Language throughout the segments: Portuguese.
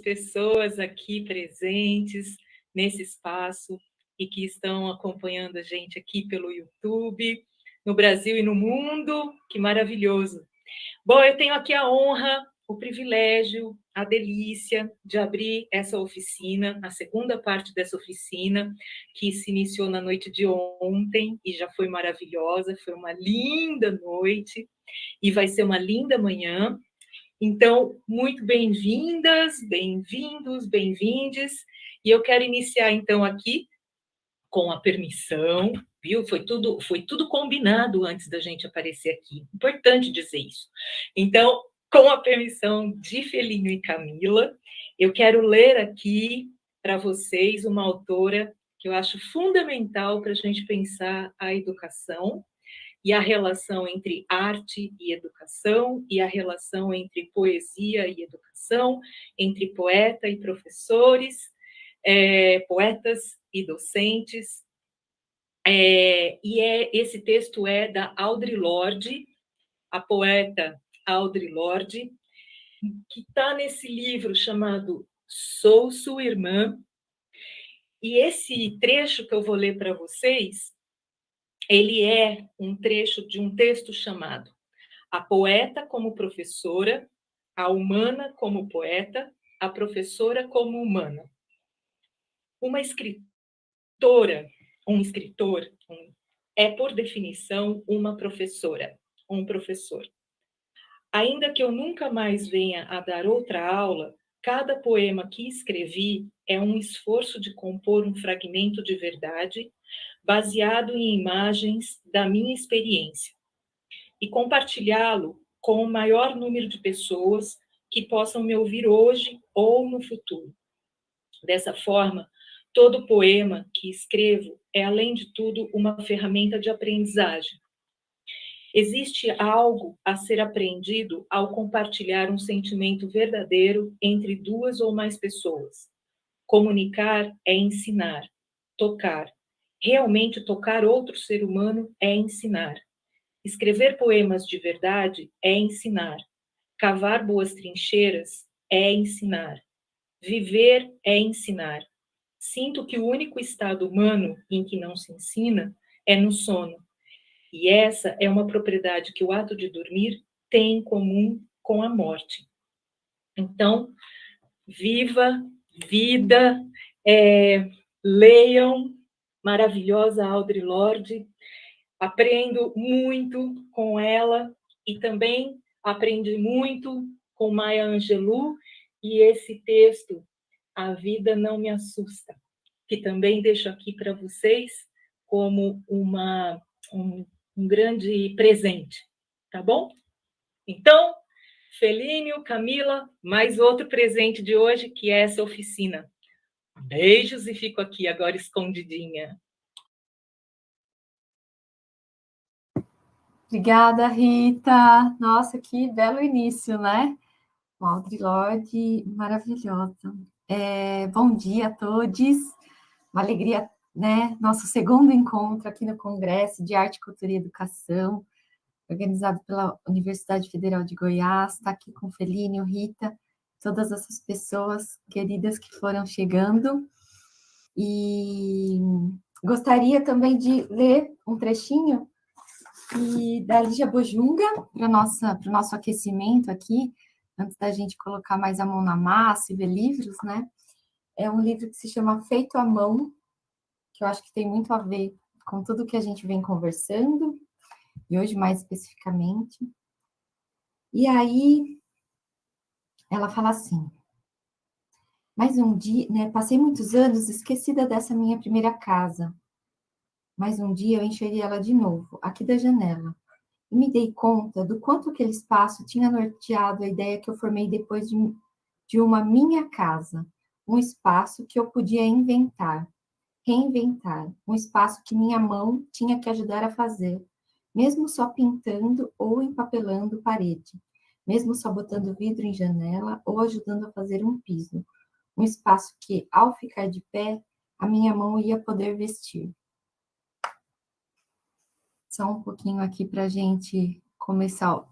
pessoas aqui presentes nesse espaço e que estão acompanhando a gente aqui pelo YouTube, no Brasil e no mundo. Que maravilhoso! Bom, eu tenho aqui a honra, o privilégio, a delícia de abrir essa oficina, a segunda parte dessa oficina, que se iniciou na noite de ontem e já foi maravilhosa, foi uma linda noite e vai ser uma linda manhã. Então, muito bem-vindas, bem-vindos, bem-vindes. E eu quero iniciar, então, aqui com a permissão, viu? Foi tudo combinado antes da gente aparecer aqui. Importante dizer isso. Então, com a permissão de Felinho e Camila, eu quero ler aqui para vocês uma autora que eu acho fundamental para a gente pensar a educação e a relação entre arte e educação, e a relação entre poesia e educação, entre poeta e professores, poetas e docentes. Esse texto é da Audre Lorde, a poeta Audre Lorde, que está nesse livro chamado Sou Sua Irmã. E esse trecho que eu vou ler para vocês, ele é um trecho de um texto chamado A Poeta como Professora, a Humana como Poeta, a Professora como Humana. Uma escritora, um escritor, é, por definição, uma professora, um professor. Ainda que eu nunca mais venha a dar outra aula, cada poema que escrevi é um esforço de compor um fragmento de verdade baseado em imagens da minha experiência e compartilhá-lo com o maior número de pessoas que possam me ouvir hoje ou no futuro. Dessa forma, todo poema que escrevo é, além de tudo, uma ferramenta de aprendizagem. Existe algo a ser aprendido ao compartilhar um sentimento verdadeiro entre duas ou mais pessoas. Comunicar é ensinar, tocar. Realmente tocar outro ser humano é ensinar. Escrever poemas de verdade é ensinar. Cavar boas trincheiras é ensinar. Viver é ensinar. Sinto que o único estado humano em que não se ensina é no sono. E essa é uma propriedade que o ato de dormir tem em comum com a morte. Então, viva, vida, leiam, maravilhosa Audre Lorde, aprendo muito com ela e também aprendi muito com Maya Angelou e esse texto, A Vida Não Me Assusta, que também deixo aqui para vocês como um grande presente, tá bom? Então, Felínio, Camila, mais outro presente de hoje, que é essa oficina. Beijos e fico aqui agora escondidinha. Obrigada, Rita. Nossa, que belo início, né? Audre Lorde, maravilhosa. Bom dia a todos. Uma alegria, né? Nosso segundo encontro aqui no Congresso de Arte, Cultura e Educação, organizado pela Universidade Federal de Goiás. Está aqui com Felínio, Rita, todas essas pessoas queridas que foram chegando. E gostaria também de ler um trechinho da Lígia Bojunga para o nosso aquecimento aqui, antes da gente colocar mais a mão na massa e ver livros, né? É um livro que se chama Feito à Mão, que eu acho que tem muito a ver com tudo que a gente vem conversando, e hoje mais especificamente. E aí, ela fala assim: mais um dia, né? Passei muitos anos esquecida dessa minha primeira casa. Mas um dia eu enxerguei ela de novo, aqui da janela. E me dei conta do quanto aquele espaço tinha norteado a ideia que eu formei depois de uma minha casa. Um espaço que eu podia inventar, reinventar. Um espaço que minha mão tinha que ajudar a fazer, mesmo só pintando ou empapelando parede, mesmo só botando vidro em janela ou ajudando a fazer um piso. Um espaço que, ao ficar de pé, a minha mão ia poder vestir. Só um pouquinho aqui para a gente começar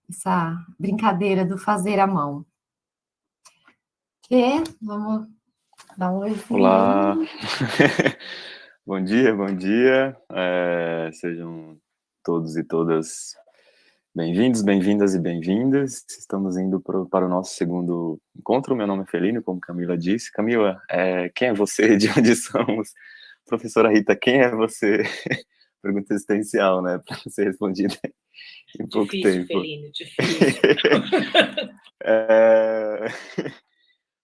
essa brincadeira do fazer à mão. quê? Vamos dar um oizinho Olá, aí. bom dia, bom dia. Sejam todos e todas bem-vindos, bem-vindas e bem-vindas. Estamos indo para o nosso segundo encontro. Meu nome é Felino, como Camila disse. Camila, quem é você? De onde somos? Professora Rita, quem é você? Pergunta existencial, né? Para ser respondida em pouco Difícil, tempo. Felino, difícil. É,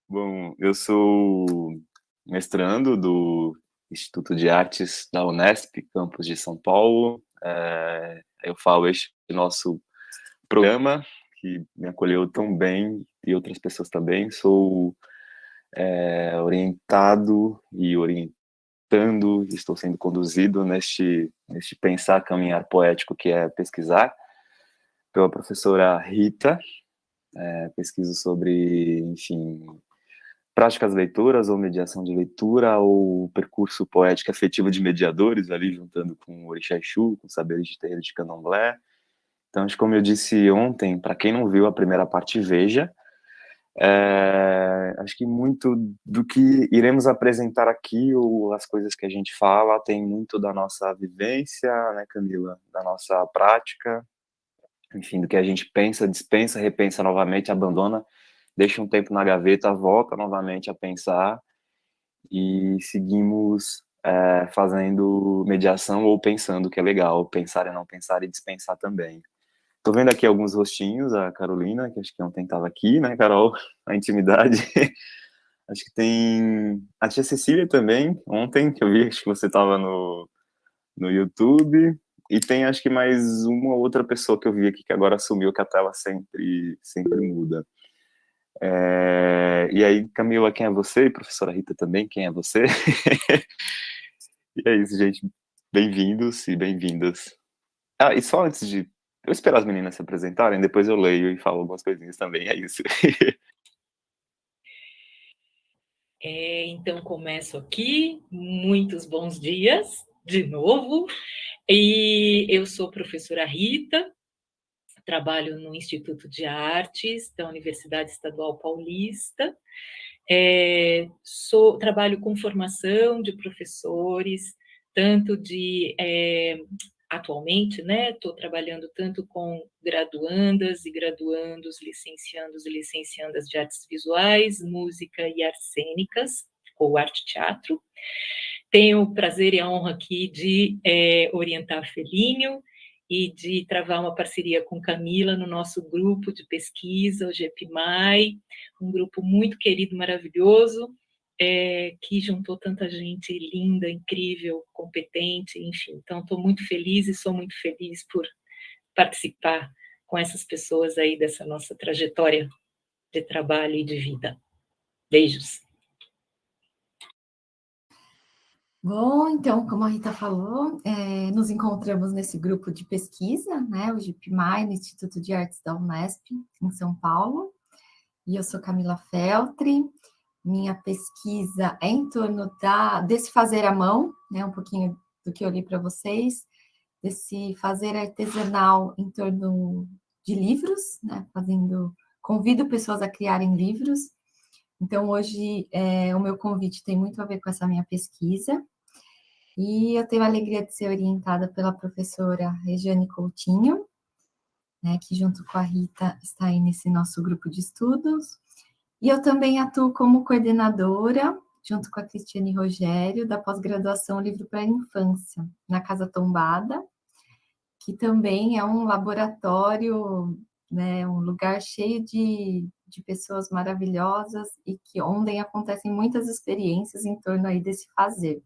Bom, eu sou mestrando do Instituto de Artes da Unesp, campus de São Paulo. Eu falo este nosso programa, que me acolheu tão bem, e outras pessoas também. Sou orientado e orientando, estou sendo conduzido neste pensar, caminhar poético que é pesquisar, pela professora Rita. Pesquiso sobre, enfim, práticas leituras ou mediação de leitura ou percurso poético afetivo de mediadores, ali juntando com o Orixá Exu, com saberes de terreiro de candomblé. Então, acho que como eu disse ontem, para quem não viu a primeira parte, veja. Acho que muito do que iremos apresentar aqui, ou as coisas que a gente fala, tem muito da nossa vivência, né, Camila? Da nossa prática, enfim, do que a gente pensa, dispensa, repensa novamente, abandona, deixa um tempo na gaveta, volta novamente a pensar e seguimos fazendo mediação ou pensando, que é legal, pensar e não pensar e dispensar também. Tô vendo aqui alguns rostinhos, a Carolina, que acho que ontem estava aqui, né, Carol? A intimidade. Acho que tem a tia Cecília também, ontem, que eu vi, acho que você estava no YouTube. E tem, acho que mais uma outra pessoa que eu vi aqui, que agora assumiu que a tela sempre muda. E aí, Camila, quem é você? E professora Rita também, quem é você? E é isso, gente. Bem-vindos e bem-vindas. E só antes de eu esperar as meninas se apresentarem, depois eu leio e falo algumas coisinhas também, é isso. Então, começo aqui. Muitos bons dias, de novo. E eu sou professora Rita, trabalho no Instituto de Artes da Universidade Estadual Paulista. Trabalho com formação de professores, tanto de atualmente, né? Estou trabalhando tanto com graduandas e graduandos, licenciandos e licenciandas de artes visuais, música e artes cênicas, ou arte-teatro. Tenho o prazer e a honra aqui de orientar Felínio e de travar uma parceria com Camila no nosso grupo de pesquisa, o GEPMAI, um grupo muito querido, maravilhoso, que juntou tanta gente linda, incrível, competente, enfim. Então, estou muito feliz e sou muito feliz por participar com essas pessoas aí dessa nossa trajetória de trabalho e de vida. Beijos. Bom, então, como a Rita falou, nos encontramos nesse grupo de pesquisa, né, o GIPMAI, no Instituto de Artes da Unesp, em São Paulo, e eu sou Camila Feltri. Minha pesquisa é em torno desse fazer à mão, né, um pouquinho do que eu li para vocês, desse fazer artesanal em torno de livros, né, convido pessoas a criarem livros. Então, hoje, o meu convite tem muito a ver com essa minha pesquisa. E eu tenho a alegria de ser orientada pela professora Regiane Coutinho, né, que junto com a Rita está aí nesse nosso grupo de estudos. E eu também atuo como coordenadora, junto com a Cristiane Rogério, da pós-graduação Livro para a Infância, na Casa Tombada, que também é um laboratório, né, um lugar cheio de pessoas maravilhosas e onde acontecem muitas experiências em torno aí desse fazer.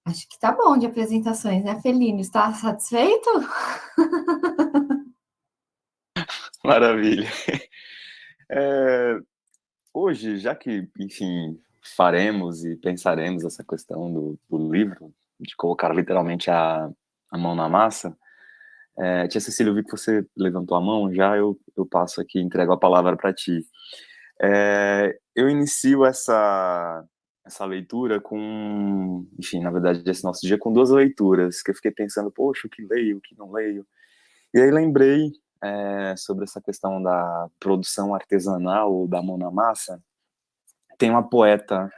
Acho que tá bom de apresentações, né, Felino? Está satisfeito? Maravilha. Hoje, já que, enfim, faremos e pensaremos essa questão do livro, de colocar literalmente a mão na massa, tia Cecília, eu vi que você levantou a mão, já eu passo aqui e entrego a palavra para ti. Eu inicio essa leitura com, enfim, na verdade, esse nosso dia com duas leituras, que eu fiquei pensando, poxa, o que leio, o que não leio. E aí lembrei sobre essa questão da produção artesanal ou da mão na massa, tem uma poeta,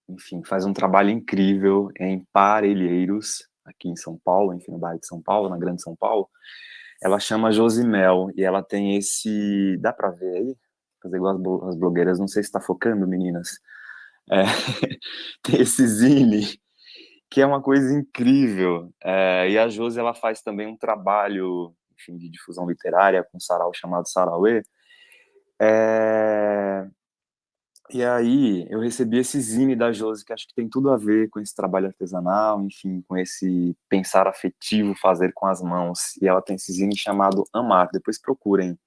enfim, faz um trabalho incrível em Parelheiros, aqui em São Paulo, enfim, no bairro de São Paulo, na Grande São Paulo. Ela chama Josimel e ela tem esse... Dá pra ver aí? Fazer igual as blogueiras, não sei se tá focando, meninas. Tem esse zine, que é uma coisa incrível. E a Josi, ela faz também um trabalho, enfim, de difusão literária com um sarau chamado Sarauê. E aí eu recebi esse zine da Josi, que acho que tem tudo a ver com esse trabalho artesanal, enfim, com esse pensar afetivo, fazer com as mãos. E ela tem esse zine chamado Amar. Depois procurem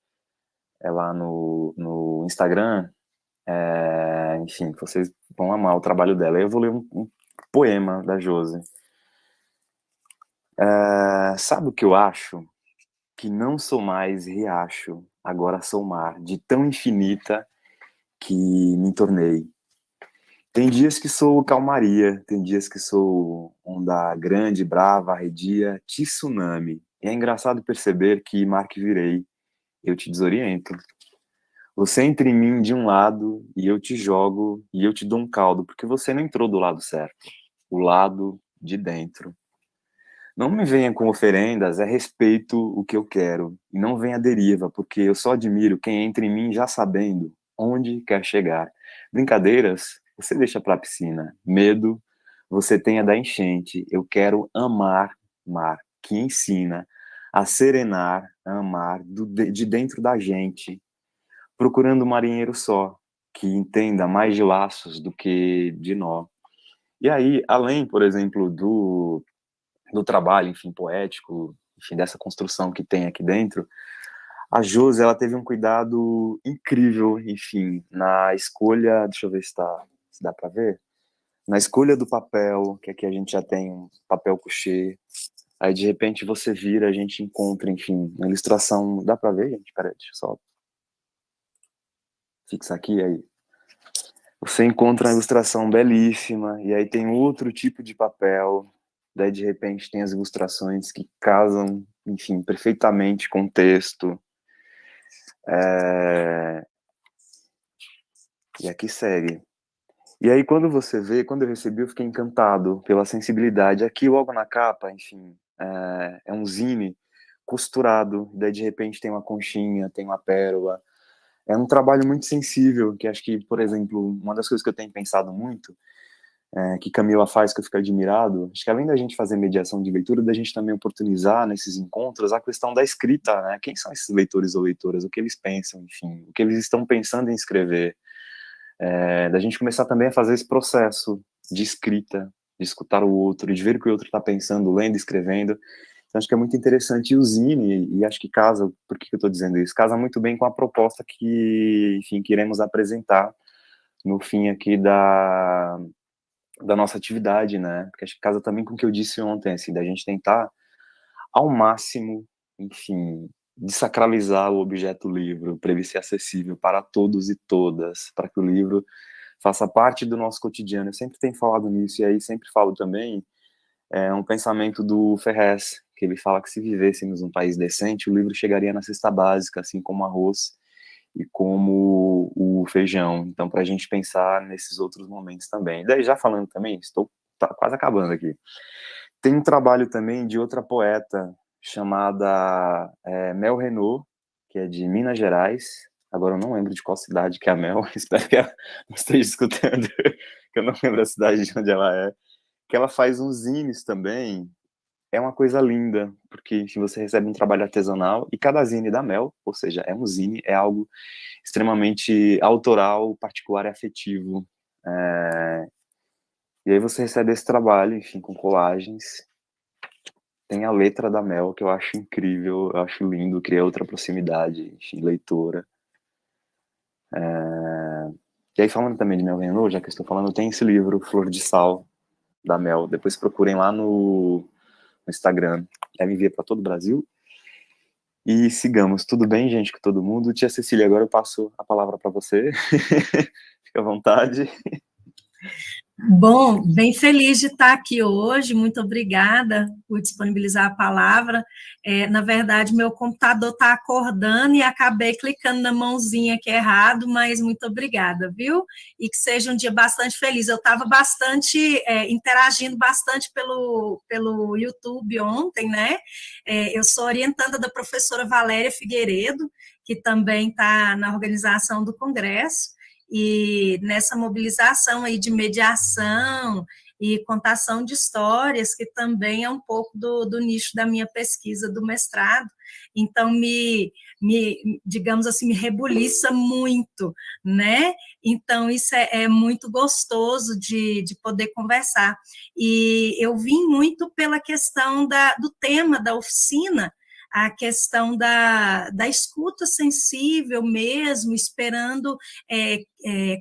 ela no Instagram. Enfim, vocês vão amar o trabalho dela. Eu vou ler um poema da Josi. Sabe o que eu acho? Que não sou mais riacho, agora sou mar, de tão infinita que me tornei. Tem dias que sou calmaria, tem dias que sou onda grande, brava, arredia, tsunami. E é engraçado perceber que mar que virei, eu te desoriento. Você entra em mim de um lado e eu te jogo e eu te dou um caldo, porque você não entrou do lado certo, o lado de dentro. Não me venha com oferendas, é respeito o que eu quero. E não venha à deriva, porque eu só admiro quem entra em mim já sabendo onde quer chegar. Brincadeiras, você deixa pra piscina. Medo, você tenha da enchente. Eu quero amar mar, que ensina a serenar, a amar de dentro da gente. Procurando um marinheiro só, que entenda mais de laços do que de nó. E aí, além, por exemplo, do trabalho, enfim, poético, enfim, dessa construção que tem aqui dentro, a Josi, ela teve um cuidado incrível, enfim, na escolha, deixa eu ver se dá para ver, na escolha do papel, que aqui a gente já tem um papel couché, aí de repente você vira, a gente encontra, enfim, uma ilustração, dá para ver, gente? Peraí, deixa eu só fixar aqui, aí. Você encontra uma ilustração belíssima, e aí tem outro tipo de papel, daí de repente tem as ilustrações que casam, enfim, perfeitamente com o texto. E aqui segue. E aí quando você vê, quando eu recebi, eu fiquei encantado pela sensibilidade. Aqui logo na capa, enfim, é um zine costurado, daí de repente tem uma conchinha, tem uma pérola. É um trabalho muito sensível, que acho que, por exemplo, uma das coisas que eu tenho pensado muito, que Camila faz, que eu fico admirado, acho que além da gente fazer mediação de leitura, da gente também oportunizar nesses encontros a questão da escrita, né? Quem são esses leitores ou leitoras? O que eles pensam, enfim, o que eles estão pensando em escrever. Da gente começar também a fazer esse processo de escrita, de escutar o outro, de ver o que o outro está pensando, lendo, escrevendo. Então, acho que é muito interessante o zine, e acho que casa, por que eu estou dizendo isso? Casa muito bem com a proposta que, enfim, que iremos apresentar no fim aqui da nossa atividade, né? Porque acho que casa também com o que eu disse ontem, assim, da gente tentar ao máximo, enfim, desacralizar o objeto livro, para ele ser acessível para todos e todas, para que o livro faça parte do nosso cotidiano. Eu sempre tenho falado nisso, e aí sempre falo também, um pensamento do Ferrez, que ele fala que se vivêssemos num país decente, o livro chegaria na cesta básica, assim como o arroz e como o feijão. Então, para a gente pensar nesses outros momentos também. E daí, já falando também, estou quase acabando aqui. Tem um trabalho também de outra poeta chamada Mel Renault, que é de Minas Gerais. Agora eu não lembro de qual cidade que é a Mel, espero que ela não esteja escutando, que eu não lembro a cidade de onde ela é. Que ela faz uns zines também. É uma coisa linda, porque enfim, você recebe um trabalho artesanal e cada zine da Mel, ou seja, é um zine, é algo extremamente autoral, particular e afetivo. E aí você recebe esse trabalho, enfim, com colagens. Tem a letra da Mel, que eu acho incrível, eu acho lindo, cria outra proximidade, enfim, leitora. E aí, falando também de Mel Renault, já que eu estou falando, tem esse livro, Flor de Sal, da Mel. Depois procurem lá no Instagram. Deve enviar para todo o Brasil. E sigamos. Tudo bem, gente, com todo mundo? Tia Cecília, agora eu passo a palavra para você. Fica à vontade. Bom, bem feliz de estar aqui hoje, muito obrigada por disponibilizar a palavra. Na verdade, meu computador está acordando e acabei clicando na mãozinha que é errado, mas muito obrigada, viu? E que seja um dia bastante feliz. Eu estava interagindo bastante pelo YouTube ontem, né? Eu sou orientanda da professora Valéria Figueiredo, que também está na organização do Congresso, e nessa mobilização aí de mediação e contação de histórias, que também é um pouco do nicho da minha pesquisa do mestrado, então digamos assim, me rebuliça muito, né? Então isso é muito gostoso de poder conversar, e eu vim muito pela questão do tema da oficina, a questão da escuta sensível mesmo, esperando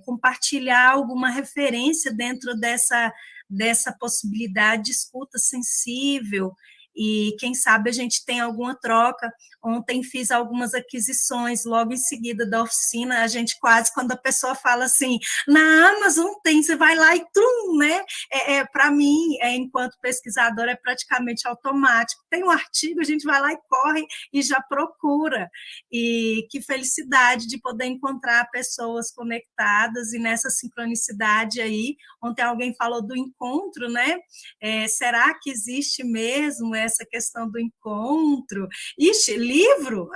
compartilhar alguma referência dentro dessa possibilidade de escuta sensível, e quem sabe a gente tem alguma troca. Ontem fiz algumas aquisições, logo em seguida da oficina, a gente quase, quando a pessoa fala assim, na Amazon tem, você vai lá e trum, né? Para mim, enquanto pesquisadora, é praticamente automático. Tem um artigo, a gente vai lá e corre e já procura. E que felicidade de poder encontrar pessoas conectadas e nessa sincronicidade aí. Ontem alguém falou do encontro, né? Será que existe mesmo essa questão do encontro? Ixi, livro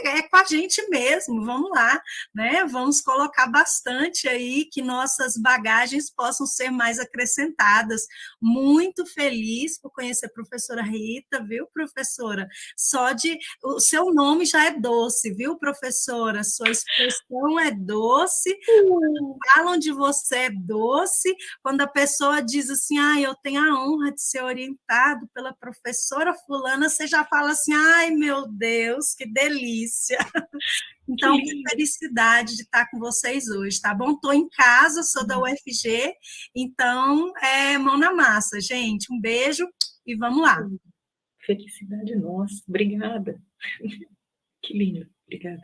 é com a gente mesmo, vamos lá, né? Vamos colocar bastante aí, que nossas bagagens possam ser mais acrescentadas. Muito feliz por conhecer a professora Rita, viu, professora? O seu nome já é doce, viu, professora? Sua expressão é doce, falam de você é doce. Quando a pessoa diz assim, eu tenho a honra de ser orientado pela professora fulana, você já fala assim, ai, meu Deus, que delícia. Então, que felicidade de estar com vocês hoje, tá bom? Estou em casa, sou da UFG, então, mão na massa, gente. Um beijo e vamos lá. Felicidade nossa, obrigada. Que lindo, obrigada.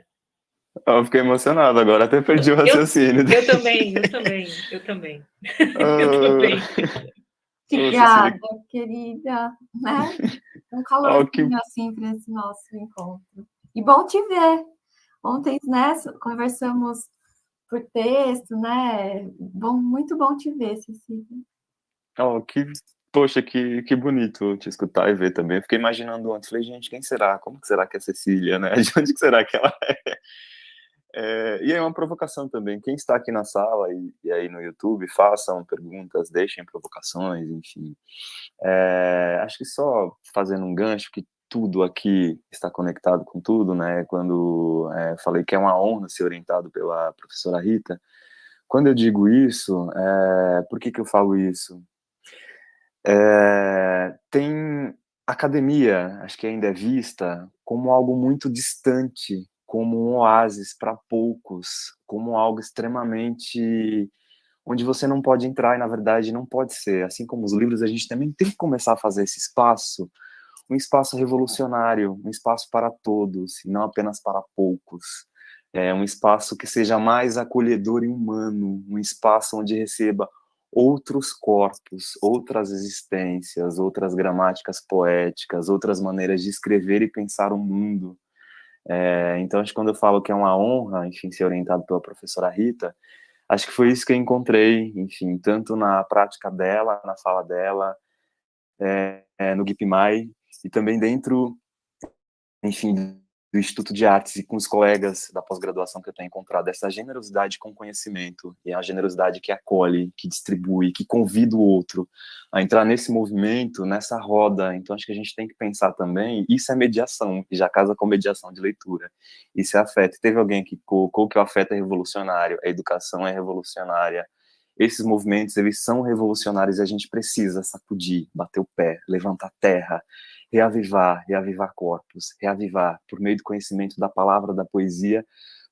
Eu fiquei emocionado agora, até perdi o raciocínio. Eu também. Eu também. Obrigada, querida, né? Um calorzinho assim para esse nosso encontro. E bom te ver. Ontem, né, conversamos por texto, né? Muito bom te ver, Cecília. Poxa, que bonito te escutar e ver também. Eu fiquei imaginando antes, falei, gente, quem será? Como que será que é a Cecília, né? De onde que será que ela é? E aí uma provocação também. Quem está aqui na sala e aí no YouTube, façam perguntas, deixem provocações, enfim. Acho que só fazendo um gancho, que tudo aqui está conectado com tudo, né? Quando falei que é uma honra ser orientado pela professora Rita, quando eu digo isso, por que eu falo isso? Tem academia, acho que ainda é vista como algo muito distante, como um oásis para poucos, como algo extremamente onde você não pode entrar e, na verdade, não pode ser. Assim como os livros, a gente também tem que começar a fazer esse espaço, um espaço revolucionário, um espaço para todos, e não apenas para poucos. Um espaço que seja mais acolhedor e humano, um espaço onde receba outros corpos, outras existências, outras gramáticas poéticas, outras maneiras de escrever e pensar o mundo. Então, acho que quando eu falo que é uma honra, enfim, ser orientado pela professora Rita, acho que foi isso que eu encontrei, enfim, tanto na prática dela, na fala dela, no GIPMAI, e também dentro, enfim, do Instituto de Artes e com os colegas da pós-graduação que eu tenho encontrado, essa generosidade com conhecimento, e a generosidade que acolhe, que distribui, que convida o outro a entrar nesse movimento, nessa roda. Então, acho que a gente tem que pensar também, isso é mediação, que já casa com mediação de leitura, isso é afeto. Teve alguém que colocou que o afeto é revolucionário, a educação é revolucionária, esses movimentos, eles são revolucionários e a gente precisa sacudir, bater o pé, levantar a terra, reavivar corpos, reavivar por meio do conhecimento da palavra, da poesia,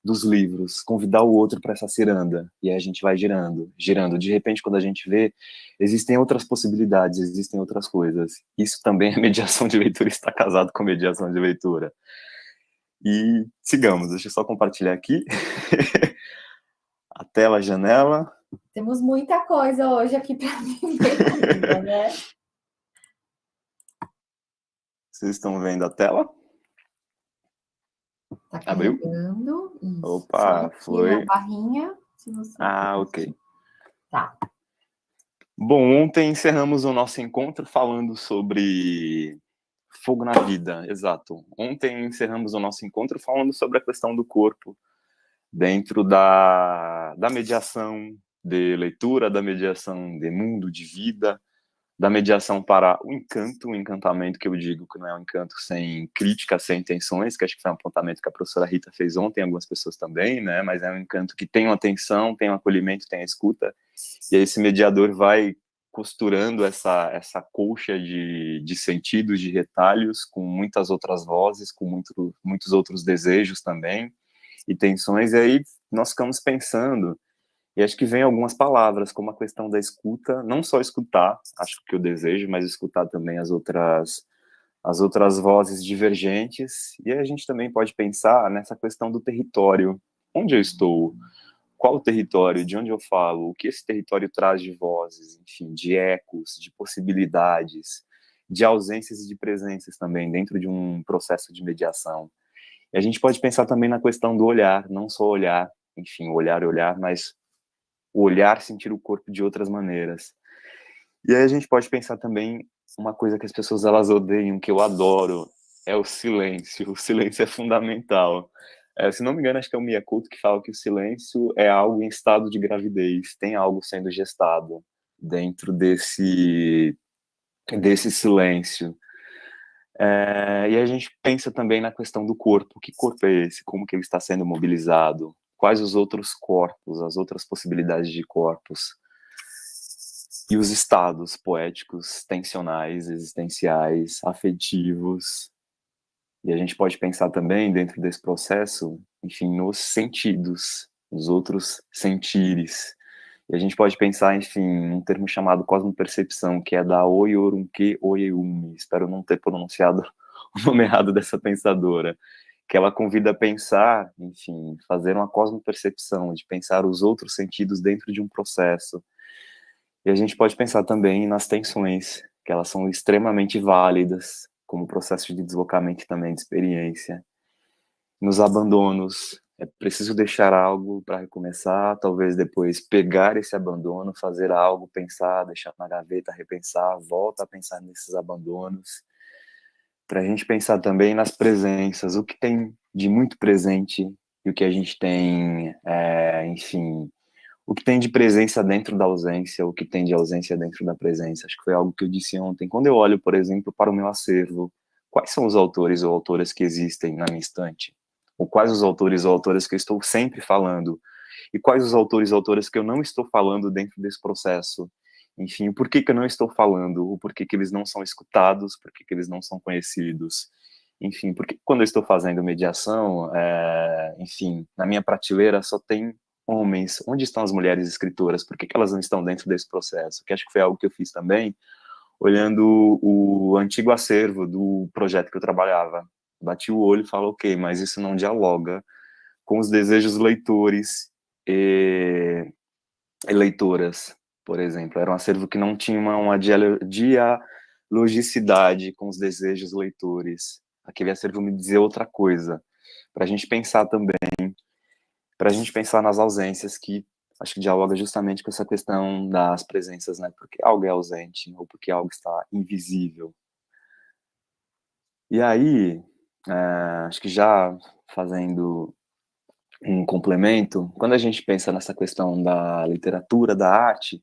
dos livros, convidar o outro para essa ciranda, e aí a gente vai girando. De repente, quando a gente vê, existem outras possibilidades, existem outras coisas. Isso também é mediação de leitura, está casado com mediação de leitura. E sigamos, deixa eu só compartilhar aqui a tela, a janela. Temos muita coisa hoje aqui para viver, né? Vocês estão vendo a tela? Tá Abriu? carregando. Isso. Opa, Aqui foi. na barrinha. Se você Ok. Tá. Bom, ontem encerramos o nosso encontro falando sobre fogo na vida, exato. Ontem encerramos o nosso encontro falando sobre a questão do corpo dentro da mediação de leitura, da mediação de mundo, de vida, da mediação para o encantamento que eu digo que não é um encanto sem crítica, sem intenções, que acho que foi um apontamento que a professora Rita fez ontem, algumas pessoas também, né? Mas é um encanto que tem uma atenção, tem um acolhimento, tem a escuta, e aí esse mediador vai costurando essa colcha de sentidos, de retalhos, com muitas outras vozes, com muitos outros desejos também, e tensões, e aí nós ficamos pensando, e acho que vem algumas palavras, como a questão da escuta, não só escutar, acho que eu desejo, mas escutar também as outras vozes divergentes, e a gente também pode pensar nessa questão do território, onde eu estou, qual o território, de onde eu falo, o que esse território traz de vozes, enfim, de ecos, de possibilidades, de ausências e de presenças também, dentro de um processo de mediação. E a gente pode pensar também na questão do olhar, não só olhar, enfim, olhar, mas o olhar, sentir o corpo de outras maneiras. E aí a gente pode pensar também uma coisa que as pessoas elas odeiam, que eu adoro, é o silêncio. O silêncio é fundamental. Se não me engano, acho que é o Mia Couto que fala que o silêncio é algo em estado de gravidez, tem algo sendo gestado dentro desse silêncio. E a gente pensa também na questão do corpo. Que corpo é esse? Como que ele está sendo mobilizado? Quais os outros corpos, as outras possibilidades de corpos? E os estados poéticos, tensionais, existenciais, afetivos. E a gente pode pensar também, dentro desse processo, enfim, nos sentidos, nos outros sentires. E a gente pode pensar, enfim, num termo chamado cosmopercepção, que é da Oyorunke Oyeyumi. Espero não ter pronunciado o nome errado dessa pensadora. Que ela convida a pensar, enfim, fazer uma cosmopercepção, de pensar os outros sentidos dentro de um processo. E a gente pode pensar também nas tensões, que elas são extremamente válidas, como processo de deslocamento também de experiência. Nos abandonos, é preciso deixar algo para recomeçar, talvez depois pegar esse abandono, fazer algo, pensar, deixar na gaveta, repensar, volta a pensar nesses abandonos. Para a gente pensar também nas presenças, o que tem de muito presente e o que a gente tem, enfim, o que tem de presença dentro da ausência, o que tem de ausência dentro da presença. Acho que foi algo que eu disse ontem. Quando eu olho, por exemplo, para o meu acervo, quais são os autores ou autoras que existem na minha estante? Ou quais os autores ou autoras que eu estou sempre falando? E quais os autores ou autoras que eu não estou falando dentro desse processo? Enfim, por que eu não estou falando? Ou por que eles não são escutados? Por que eles não são conhecidos? Enfim, porque quando eu estou fazendo mediação, enfim, na minha prateleira só tem homens. Onde estão as mulheres escritoras? Por que elas não estão dentro desse processo? Que acho que foi algo que eu fiz também, olhando o antigo acervo do projeto que eu trabalhava. Bati o olho e falo, ok, mas isso não dialoga com os desejos leitores e leitoras, por exemplo. Era um acervo que não tinha uma dialogicidade com os desejos leitores. Aquele acervo me dizia outra coisa. Para a gente pensar também, para a gente pensar nas ausências, que acho que dialoga justamente com essa questão das presenças, né? Porque algo é ausente ou porque algo está invisível. E aí, acho que já fazendo um complemento, quando a gente pensa nessa questão da literatura, da arte,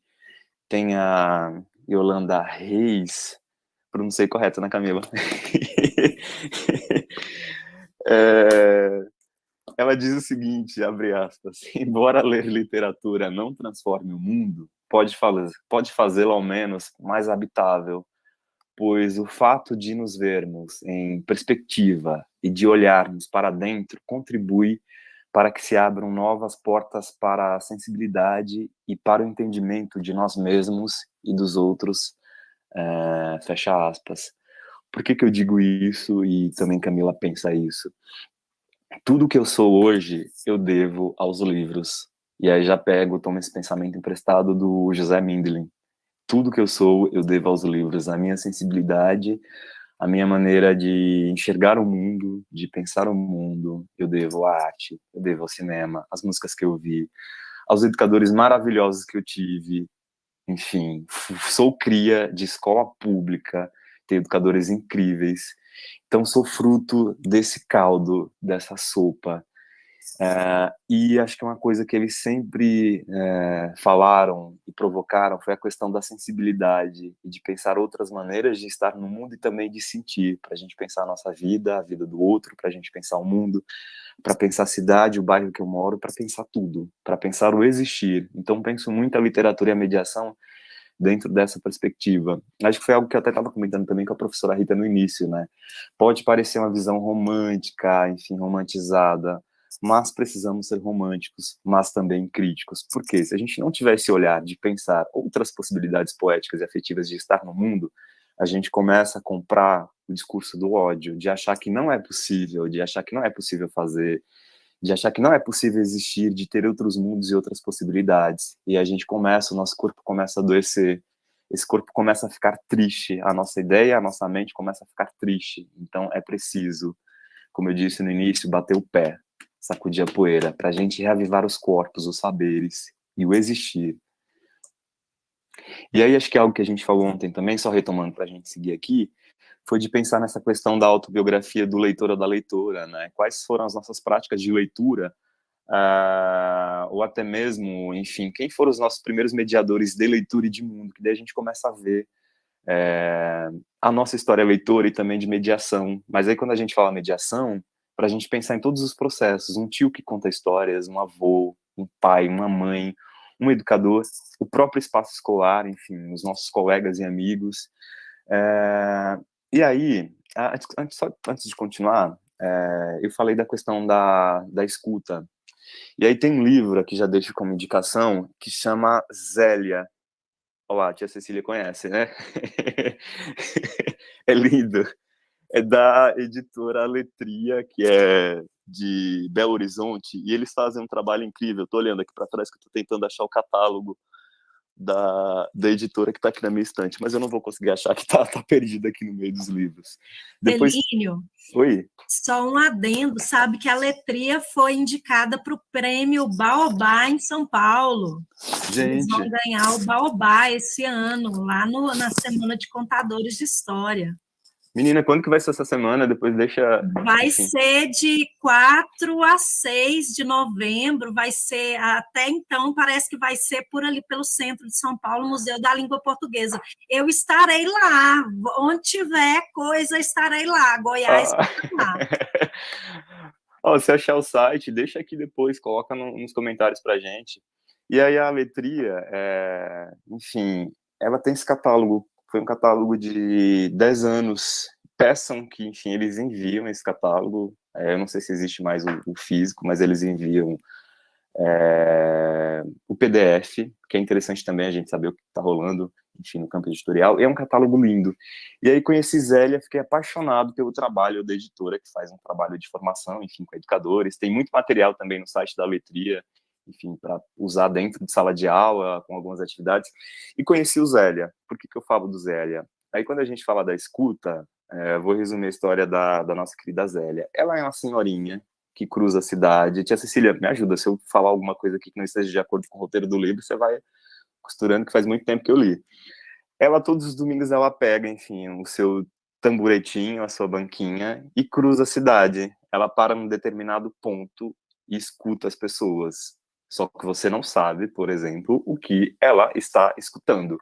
tem a Yolanda Reis, pronunciei correto, né, Camila? Ela diz o seguinte, abre aspas, embora ler literatura não transforme o mundo, pode fazê-lo ao menos mais habitável, pois o fato de nos vermos em perspectiva e de olharmos para dentro contribui para que se abram novas portas para a sensibilidade e para o entendimento de nós mesmos e dos outros, fecha aspas. Por que eu digo isso e também Camila pensa isso? Tudo que eu sou hoje, eu devo aos livros. E aí já tomo esse pensamento emprestado do José Mindlin. Tudo que eu sou, eu devo aos livros. A minha sensibilidade, a minha maneira de enxergar o mundo, de pensar o mundo, eu devo à arte, eu devo ao cinema, às músicas que eu vi, aos educadores maravilhosos que eu tive. Enfim, sou cria de escola pública, tenho educadores incríveis. Então, sou fruto desse caldo, dessa sopa. E acho que uma coisa que eles sempre falaram e provocaram foi a questão da sensibilidade e de pensar outras maneiras de estar no mundo e também de sentir, para a gente pensar a nossa vida, a vida do outro, para a gente pensar o mundo, para pensar a cidade, o bairro que eu moro, para pensar tudo, para pensar o existir. Então, penso muito a literatura e a mediação dentro dessa perspectiva. Acho que foi algo que eu até estava comentando também com a professora Rita no início, né? Pode parecer uma visão romântica, enfim, romantizada, mas precisamos ser românticos, mas também críticos. Porque se a gente não tiver esse olhar de pensar outras possibilidades poéticas e afetivas de estar no mundo, a gente começa a comprar o discurso do ódio, de achar que não é possível, de achar que não é possível fazer, de achar que não é possível existir, de ter outros mundos e outras possibilidades. E a gente começa, o nosso corpo começa a adoecer, esse corpo começa a ficar triste, a nossa ideia, a nossa mente começa a ficar triste. Então é preciso, como eu disse no início, bater o pé, sacudir a poeira, para a gente reavivar os corpos, os saberes e o existir. E aí acho que algo que a gente falou ontem também, só retomando para a gente seguir aqui, foi de pensar nessa questão da autobiografia do leitor ou da leitora, né? Quais foram as nossas práticas de leitura, ou até mesmo, enfim, quem foram os nossos primeiros mediadores de leitura e de mundo, que daí a gente começa a ver a nossa história leitora e também de mediação. Mas aí quando a gente fala mediação, para a gente pensar em todos os processos, um tio que conta histórias, um avô, um pai, uma mãe, um educador, o próprio espaço escolar, enfim, os nossos colegas e amigos. E aí, antes de continuar, eu falei da questão da escuta. E aí tem um livro aqui, já deixo como indicação, que chama Zélia. Olá, a tia Cecília conhece, né? É lindo. É da editora Letria, que é de Belo Horizonte, e eles fazem um trabalho incrível. Estou olhando aqui para trás que estou tentando achar o catálogo da editora que está aqui na minha estante, mas eu não vou conseguir achar, que tá perdido aqui no meio dos livros. Depois... Elínio, Oi? Só um adendo, sabe que a Letria foi indicada para o prêmio Baobá em São Paulo. Gente. Eles vão ganhar o Baobá esse ano, lá na Semana de Contadores de História. Menina, quando que vai ser essa semana? Depois deixa... Vai ser de 4 a 6 de novembro, vai ser, até então, parece que vai ser por ali pelo centro de São Paulo, Museu da Língua Portuguesa. Eu estarei lá, onde tiver coisa, estarei lá, Goiás, lá. Se achar o site, deixa aqui depois, coloca nos comentários pra gente. E aí a Letria, enfim, ela tem esse catálogo, foi um catálogo de 10 anos. Peçam que, enfim, eles enviam esse catálogo. Eu não sei se existe mais o físico, mas eles enviam o PDF, que é interessante também a gente saber o que está rolando, enfim, no campo editorial. E é um catálogo lindo. E aí conheci Zélia, fiquei apaixonado pelo trabalho da editora, que faz um trabalho de formação, enfim, com educadores. Tem muito material também no site da Letria, enfim, para usar dentro de sala de aula, com algumas atividades. E conheci o Zélia. Por que eu falo do Zélia? Aí quando a gente fala da escuta, vou resumir a história da nossa querida Zélia. Ela é uma senhorinha que cruza a cidade. Tia Cecília, me ajuda, se eu falar alguma coisa aqui que não esteja de acordo com o roteiro do livro, você vai costurando, que faz muito tempo que eu li. Ela, todos os domingos, ela pega, enfim, o seu tamburetinho, a sua banquinha, e cruza a cidade. Ela para num determinado ponto e escuta as pessoas. Só que você não sabe, por exemplo, o que ela está escutando.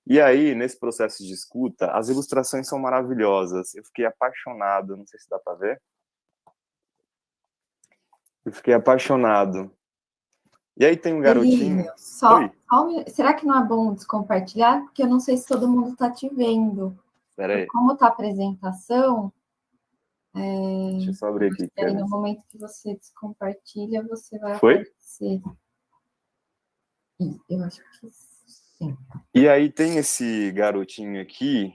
E aí, nesse processo de escuta, as ilustrações são maravilhosas. Eu fiquei apaixonado, não sei se dá para ver. Eu fiquei apaixonado. E aí tem um garotinho... Será que não é bom descompartilhar? Porque eu não sei se todo mundo está te vendo. Espera aí. Como está a apresentação... Deixa eu só abrir aqui. Aí, no momento que você descompartilha, você vai aparecer. Eu acho que sim. E aí tem esse garotinho aqui,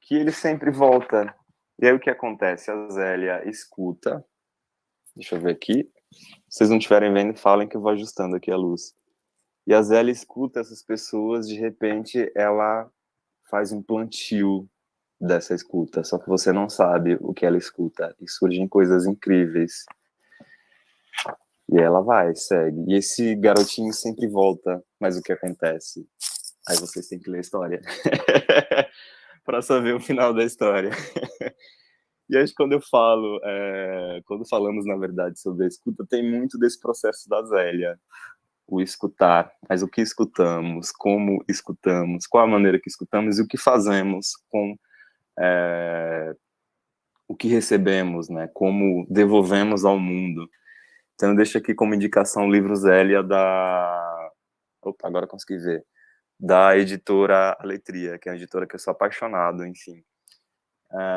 que ele sempre volta. E aí o que acontece? A Zélia escuta. Deixa eu ver aqui. vocês não estiverem vendo, falem que eu vou ajustando aqui a luz. E a Zélia escuta essas pessoas, de repente ela faz um plantio dessa escuta, só que você não sabe o que ela escuta, e surgem coisas incríveis. E ela vai, segue. E esse garotinho sempre volta, mas o que acontece? Aí vocês têm que ler a história para saber o final da história. E acho que quando falamos, na verdade, sobre a escuta, tem muito desse processo da Zélia. O escutar, mas o que escutamos, como escutamos, qual a maneira que escutamos e o que fazemos com o que recebemos, né? Como devolvemos ao mundo. Então, deixa aqui como indicação o livro Zélia da... Opa, agora consegui ver. Da editora Aletria, que é uma editora que eu sou apaixonado, enfim.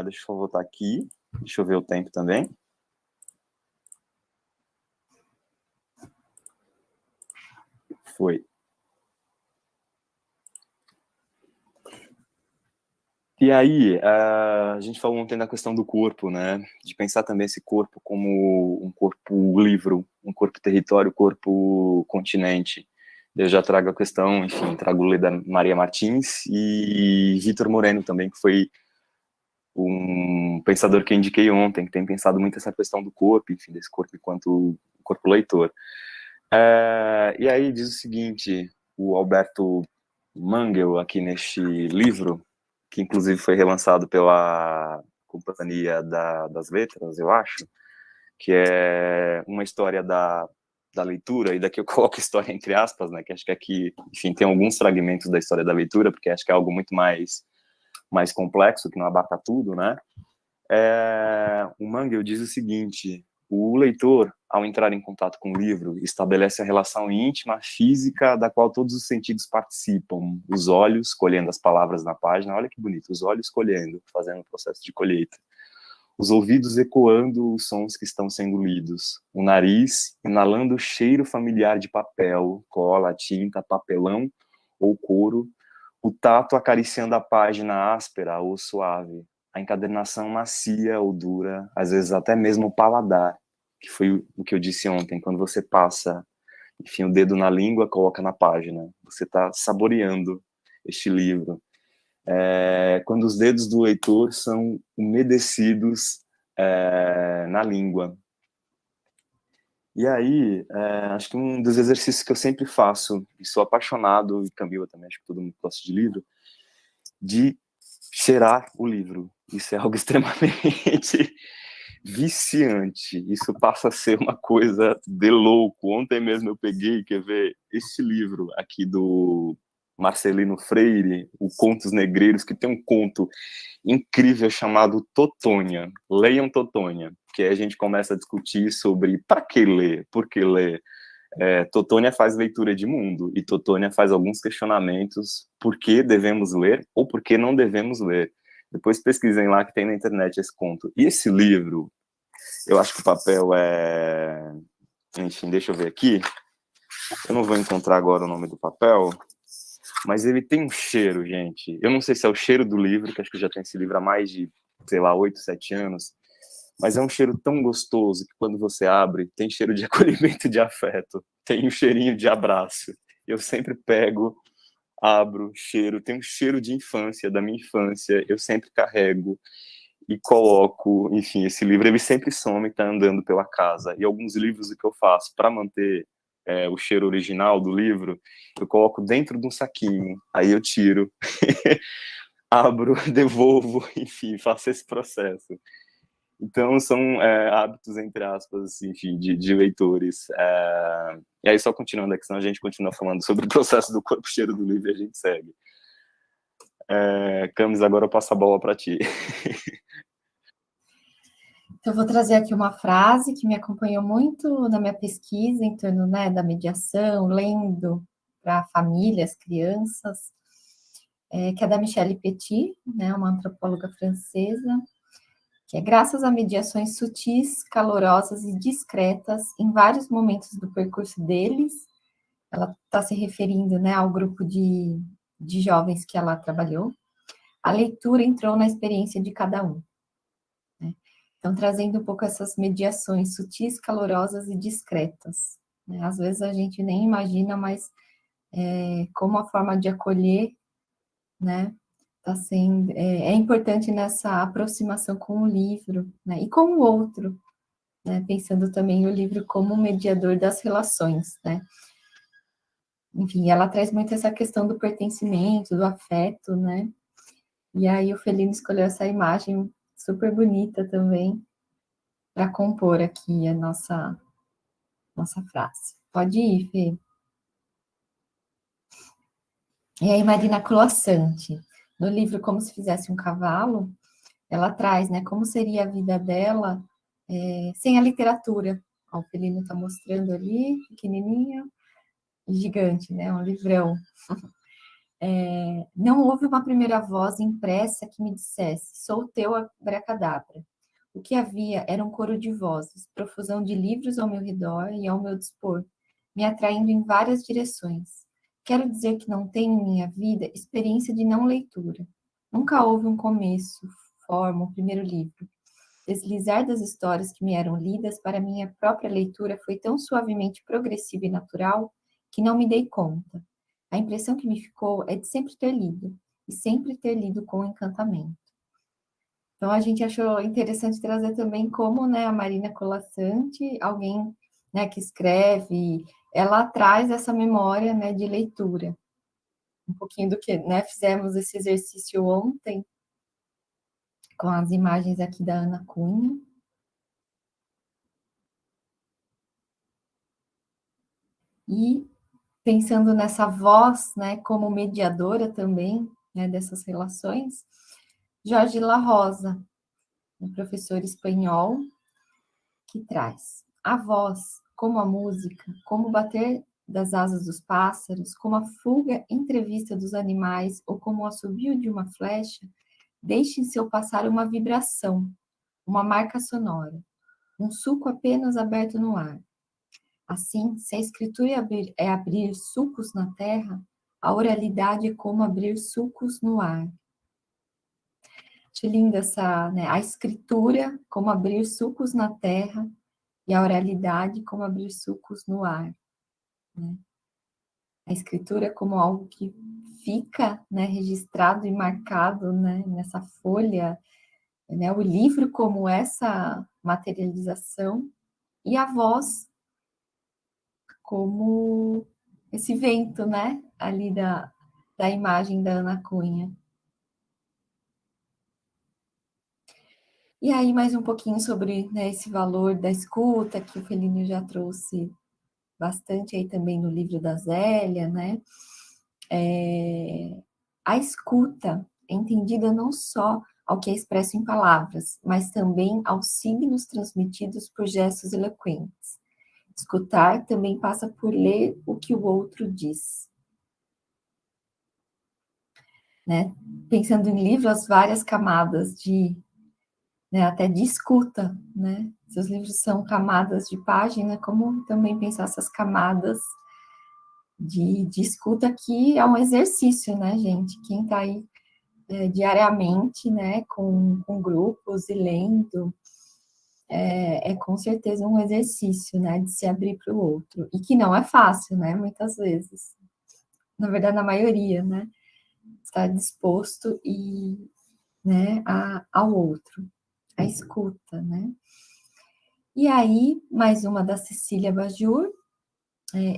Deixa eu voltar aqui. Deixa eu ver o tempo também. Foi. E aí, a gente falou ontem da questão do corpo, né? De pensar também esse corpo como um corpo livro, um corpo território, corpo continente. Eu já trago a questão, enfim, trago o Leda Maria Martins e Vitor Moreno também, que foi um pensador que eu indiquei ontem, que tem pensado muito essa questão do corpo, enfim, desse corpo enquanto corpo leitor. E aí diz o seguinte, o Alberto Mangel, aqui neste livro, que inclusive foi relançado pela Companhia das Letras, eu acho, que é uma história da leitura, e daqui eu coloco história entre aspas, né, que acho que aqui, enfim, tem alguns fragmentos da história da leitura, porque acho que é algo muito mais complexo, que não abarca tudo, né? O Mangel diz o seguinte: o leitor, ao entrar em contato com o livro, estabelece a relação íntima, física, da qual todos os sentidos participam. Os olhos, colhendo as palavras na página, olha que bonito, os olhos colhendo, fazendo o processo de colheita. Os ouvidos ecoando os sons que estão sendo lidos. O nariz inalando o cheiro familiar de papel, cola, tinta, papelão ou couro. O tato acariciando a página áspera ou suave. A encadernação macia ou dura, às vezes até mesmo o paladar, que foi o que eu disse ontem, quando você passa, enfim, o dedo na língua, coloca na página. Você está saboreando este livro. Quando os dedos do leitor são umedecidos na língua. E aí, acho que um dos exercícios que eu sempre faço, e sou apaixonado, e Camila também, acho que todo mundo gosta de livro, de cheirar o livro. Isso é algo extremamente viciante. Isso passa a ser uma coisa de louco. Ontem mesmo eu peguei, quer ver, este livro aqui do Marcelino Freire, o Contos Negreiros, que tem um conto incrível chamado Totônia. Leiam Totônia, que aí a gente começa a discutir sobre para que ler, por que ler. Totônia faz leitura de mundo, e Totônia faz alguns questionamentos por que devemos ler ou por que não devemos ler. Depois pesquisem lá que tem na internet esse conto. E esse livro, eu acho que o papel é... Enfim, deixa eu ver aqui. Eu não vou encontrar agora o nome do papel, mas ele tem um cheiro, gente. Eu não sei se é o cheiro do livro, que acho que eu já tenho esse livro há mais de, sei lá, 8, 7 anos, mas é um cheiro tão gostoso que quando você abre, tem cheiro de acolhimento, de afeto, tem um cheirinho de abraço. Eu sempre pego, abro, cheiro, tem um cheiro de infância, da minha infância, eu sempre carrego e coloco, enfim, esse livro ele sempre some e tá andando pela casa. E alguns livros o que eu faço para manter o cheiro original do livro, eu coloco dentro de um saquinho, aí eu tiro, abro, devolvo, enfim, faço esse processo. Então, são hábitos, entre aspas, enfim, de leitores. E aí, só continuando aqui, senão a gente continua falando sobre o processo do corpo cheiro do livro e a gente segue. Camis, agora eu passo a bola para ti. Então, eu vou trazer aqui uma frase que me acompanhou muito na minha pesquisa em torno, né, da mediação, lendo para famílias, crianças, que é da Michelle Petit, né, uma antropóloga francesa, que é graças a mediações sutis, calorosas e discretas em vários momentos do percurso deles, ela está se referindo, né, ao grupo de jovens que ela trabalhou, a leitura entrou na experiência de cada um. Né? Então, trazendo um pouco essas mediações sutis, calorosas e discretas, né? Às vezes a gente nem imagina, mas como a forma de acolher, né, tá sendo, é importante nessa aproximação com o livro, né, e com o outro, né, pensando também o livro como mediador das relações, né. Enfim, ela traz muito essa questão do pertencimento, do afeto, né, e aí o Felino escolheu essa imagem super bonita também para compor aqui a nossa frase. Pode ir, Fê. E aí, Marina Colossante, no livro Como se Fizesse um Cavalo, ela traz, né, como seria a vida dela sem a literatura. Ó, o Felino está mostrando ali, pequenininho, gigante, né, um livrão. Não houve uma primeira voz impressa que me dissesse, sou teu abracadabra. O que havia era um coro de vozes, profusão de livros ao meu redor e ao meu dispor, me atraindo em várias direções. Quero dizer que não tenho em minha vida experiência de não leitura. Nunca houve um começo, forma, um primeiro livro. Deslizar das histórias que me eram lidas para minha própria leitura foi tão suavemente progressivo e natural que não me dei conta. A impressão que me ficou é de sempre ter lido, e sempre ter lido com encantamento. Então, a gente achou interessante trazer também como, né, a Marina Colasanti, alguém, né, que escreve, ela traz essa memória, né, de leitura. Um pouquinho do que, né, fizemos esse exercício ontem, com as imagens aqui da Ana Cunha. E pensando nessa voz, né, como mediadora também, né, dessas relações, Jorge La Rosa, um professor espanhol, que traz a voz, como a música, como o bater das asas dos pássaros, como a fuga entrevista dos animais ou como o assobio de uma flecha, deixa em seu passar uma vibração, uma marca sonora, um sulco apenas aberto no ar. Assim, se a escritura é abrir sulcos na terra, a oralidade é como abrir sulcos no ar. Acho linda essa, né? A escritura como abrir sulcos na terra e a oralidade como abrir sulcos no ar. Né? A escritura como algo que fica, né, registrado e marcado, né, nessa folha, né? O livro como essa materialização e a voz como esse vento, né, ali da imagem da Ana Cunha. E aí, mais um pouquinho sobre, né, esse valor da escuta, que o Felino já trouxe bastante aí também no livro da Zélia, né? A escuta é entendida não só ao que é expresso em palavras, mas também aos signos transmitidos por gestos eloquentes. Escutar também passa por ler o que o outro diz. Né? Pensando em livros, várias camadas de, né, até de escuta, né? Se os livros são camadas de página, como também pensar essas camadas de escuta, que é um exercício, né, gente? Quem está aí diariamente, né, com grupos e lendo, é com certeza um exercício, né, de se abrir para o outro. E que não é fácil, né, muitas vezes. Na verdade, na maioria, né? Estar disposto né, ao outro, a escuta, né? E aí, mais uma da Cecília Bajur,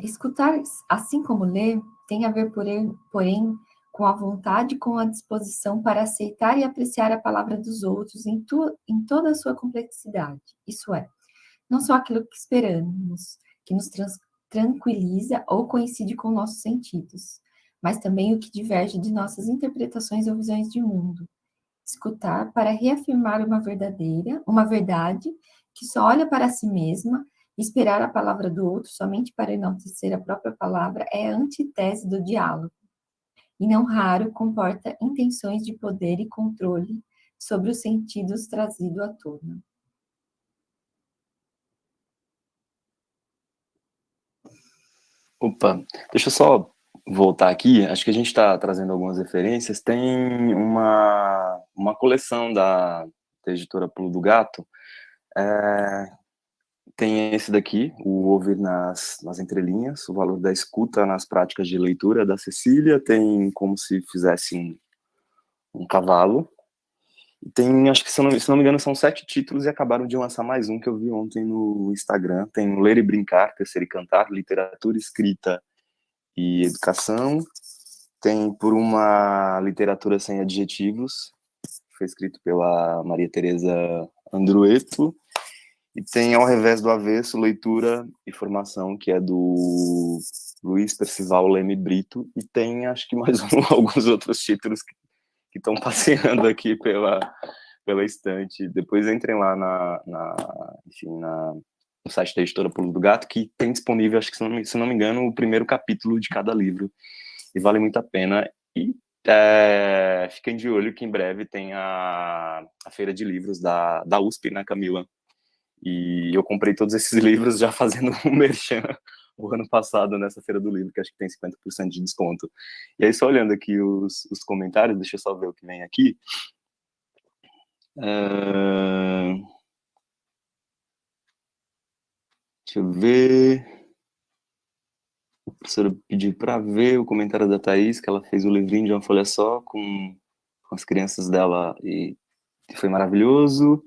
escutar, assim como ler, tem a ver, porém, com a vontade e com a disposição para aceitar e apreciar a palavra dos outros em toda a sua complexidade. Isso é, não só aquilo que esperamos, que nos tranquiliza ou coincide com nossos sentidos, mas também o que diverge de nossas interpretações ou visões de mundo. Escutar para reafirmar uma verdade que só olha para si mesma, esperar a palavra do outro somente para enaltecer a própria palavra é a antítese do diálogo. E não raro comporta intenções de poder e controle sobre os sentidos trazido à tona. Opa, deixa eu só voltar aqui. Acho que a gente está trazendo algumas referências. Tem uma coleção da editora Pulo do Gato, Tem esse daqui, o Ouvir nas Entrelinhas, o valor da escuta nas práticas de leitura, da Cecília. Tem Como se fizesse um cavalo. E tem, acho que se não me engano, são 7 títulos e acabaram de lançar mais um que eu vi ontem no Instagram. Tem Ler e Brincar, Tecer e Cantar, Literatura, Escrita e Educação. Tem Por uma Literatura Sem Adjetivos, foi escrito pela Maria Tereza Andrueto. E tem Ao Revés do Avesso, Leitura e Formação, que é do Luiz Percival Leme Brito. E tem, acho que mais alguns outros títulos que estão passeando aqui pela estante. Depois entrem lá no site da editora Pulo do Gato, que tem disponível, acho que se não me engano, o primeiro capítulo de cada livro. E vale muito a pena. E fiquem de olho que em breve tem a Feira de Livros da USP, né, Camila? E eu comprei todos esses livros já fazendo um merchan o ano passado nessa Feira do Livro, que acho que tem 50% de desconto. E aí, só olhando aqui os comentários, deixa eu só ver o que vem aqui. Deixa eu ver. A professora pediu para ver o comentário da Thaís, que ela fez o livrinho de uma folha só com as crianças dela e foi maravilhoso.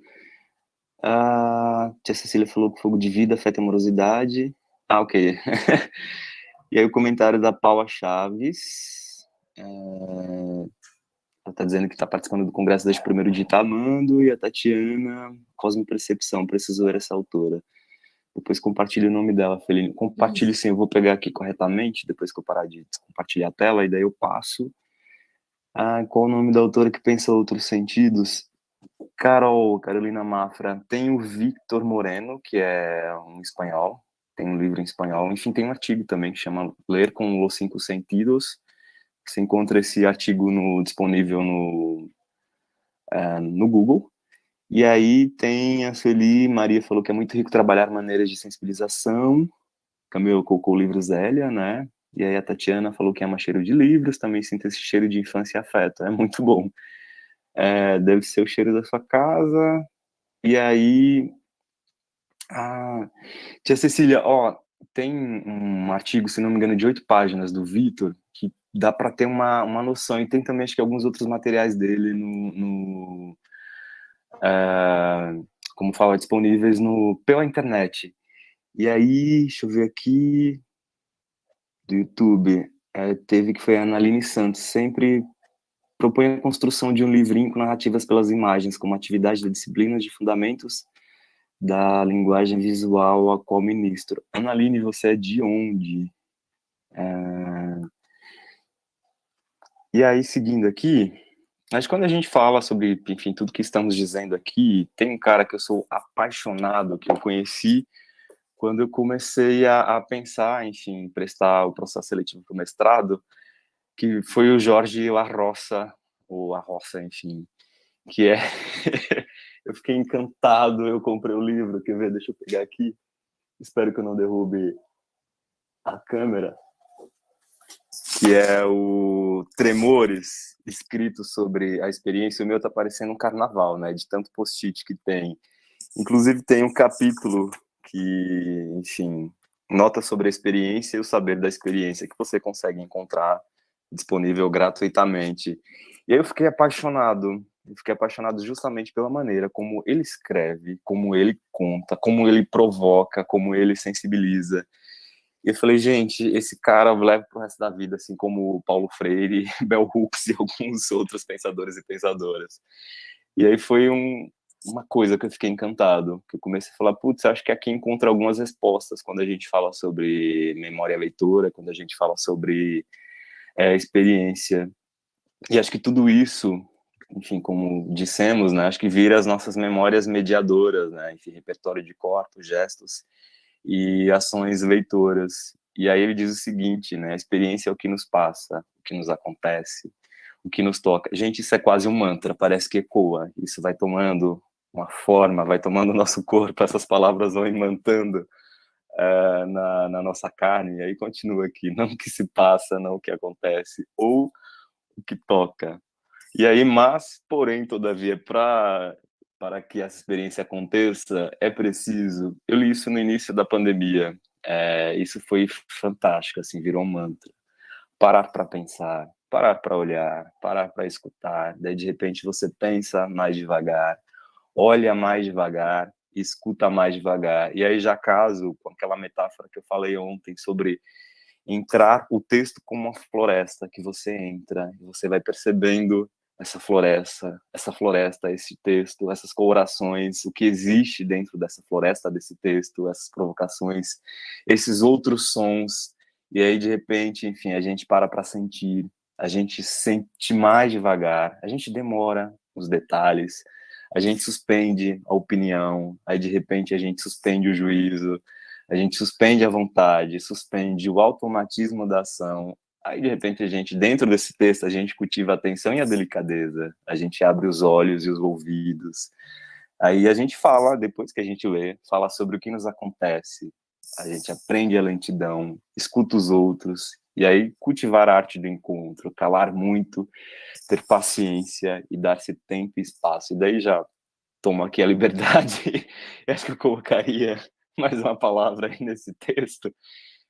A tia Cecília falou que Fogo de Vida afeta a amorosidade. Ok. E aí o comentário da Paula Chaves. Ela está dizendo que está participando do congresso desde o primeiro dia, tá amando. E a Tatiana, Cosmo Percepção, preciso ver essa autora. Depois compartilhe o nome dela, Felino. Compartilhe sim, eu vou pegar aqui corretamente, depois que eu parar de compartilhar a tela, e daí eu passo. Qual o nome da autora que pensa outros sentidos? Carolina Mafra. Tem o Victor Moreno, que é um espanhol, tem um livro em espanhol. Enfim, tem um artigo também que chama Ler com os Cinco Sentidos. Você encontra esse artigo disponível no Google. E aí tem a Sueli Maria falou que é muito rico trabalhar maneiras de sensibilização. Camila colocou o livro Zélia, né? E aí a Tatiana falou que ama cheiro de livros, também sinto esse cheiro de infância e afeto. É muito bom. Deve ser o cheiro da sua casa. E aí... tia Cecília, tem um artigo, se não me engano, de 8 páginas do Vitor, que dá para ter uma noção. E tem também, acho que, alguns outros materiais dele como fala, disponíveis pela internet. E aí, deixa eu ver aqui, do YouTube, teve que foi a Analine Santos, sempre propõe a construção de um livrinho com narrativas pelas imagens, como atividade da disciplina de fundamentos da linguagem visual a qual ministro. Analine, você é de onde? E aí, seguindo aqui, mas quando a gente fala sobre, enfim, tudo que estamos dizendo aqui, tem um cara que eu sou apaixonado, que eu conheci quando eu comecei a pensar, enfim, prestar o processo seletivo para o mestrado, que foi o Jorge Larroça, ou Arroça, enfim, que é... Eu fiquei encantado, eu comprei o livro, quer ver? Deixa eu pegar aqui, espero que eu não derrube a câmera, que é o Tremores, escrito sobre a experiência. O meu tá parecendo um carnaval, né, de tanto post-it que tem. Inclusive tem um capítulo que, enfim, nota sobre a experiência e o saber da experiência, que você consegue encontrar disponível gratuitamente. E aí eu fiquei apaixonado justamente pela maneira como ele escreve, como ele conta, como ele provoca, como ele sensibiliza. E eu falei, gente, esse cara eu levo pro resto da vida, assim como Paulo Freire, Bell Hooks e alguns outros pensadores e pensadoras. E aí foi uma coisa que eu fiquei encantado, que eu comecei a falar, putz, acho que aqui encontra algumas respostas quando a gente fala sobre memória leitora, quando a gente fala sobre experiência. E acho que tudo isso, enfim, como dissemos, né, acho que vira as nossas memórias mediadoras, né, enfim, repertório de corpos, gestos e ações leitoras. E aí ele diz o seguinte, né, a experiência é o que nos passa, o que nos acontece, o que nos toca. Gente, isso é quase um mantra, parece que ecoa, isso vai tomando uma forma, vai tomando o nosso corpo, essas palavras vão imantando na nossa carne, e aí continua aqui, não o que se passa, não o que acontece, ou o que toca. E aí, mas, porém, todavia, para para que essa experiência aconteça, é preciso. Eu li isso no início da pandemia. Isso foi fantástico, assim, virou um mantra. Parar para pensar, parar para olhar, parar para escutar. Daí, de repente, você pensa mais devagar, olha mais devagar, escuta mais devagar. E aí já caso com aquela metáfora que eu falei ontem sobre entrar o texto como uma floresta, que você entra e você vai percebendo essa floresta, esse texto, essas colorações, o que existe dentro dessa floresta, desse texto, essas provocações, esses outros sons. E aí, de repente, enfim, a gente para sentir, a gente sente mais devagar, a gente demora os detalhes, a gente suspende a opinião, aí, de repente, a gente suspende o juízo, a gente suspende a vontade, suspende o automatismo da ação. Aí, de repente, a gente, dentro desse texto, a gente cultiva a atenção e a delicadeza. A gente abre os olhos e os ouvidos. Aí a gente fala, depois que a gente lê, fala sobre o que nos acontece. A gente aprende a lentidão, escuta os outros. E aí, cultivar a arte do encontro, calar muito, ter paciência e dar-se tempo e espaço. E daí já tomo aqui a liberdade. Eu acho que eu colocaria mais uma palavra aí nesse texto.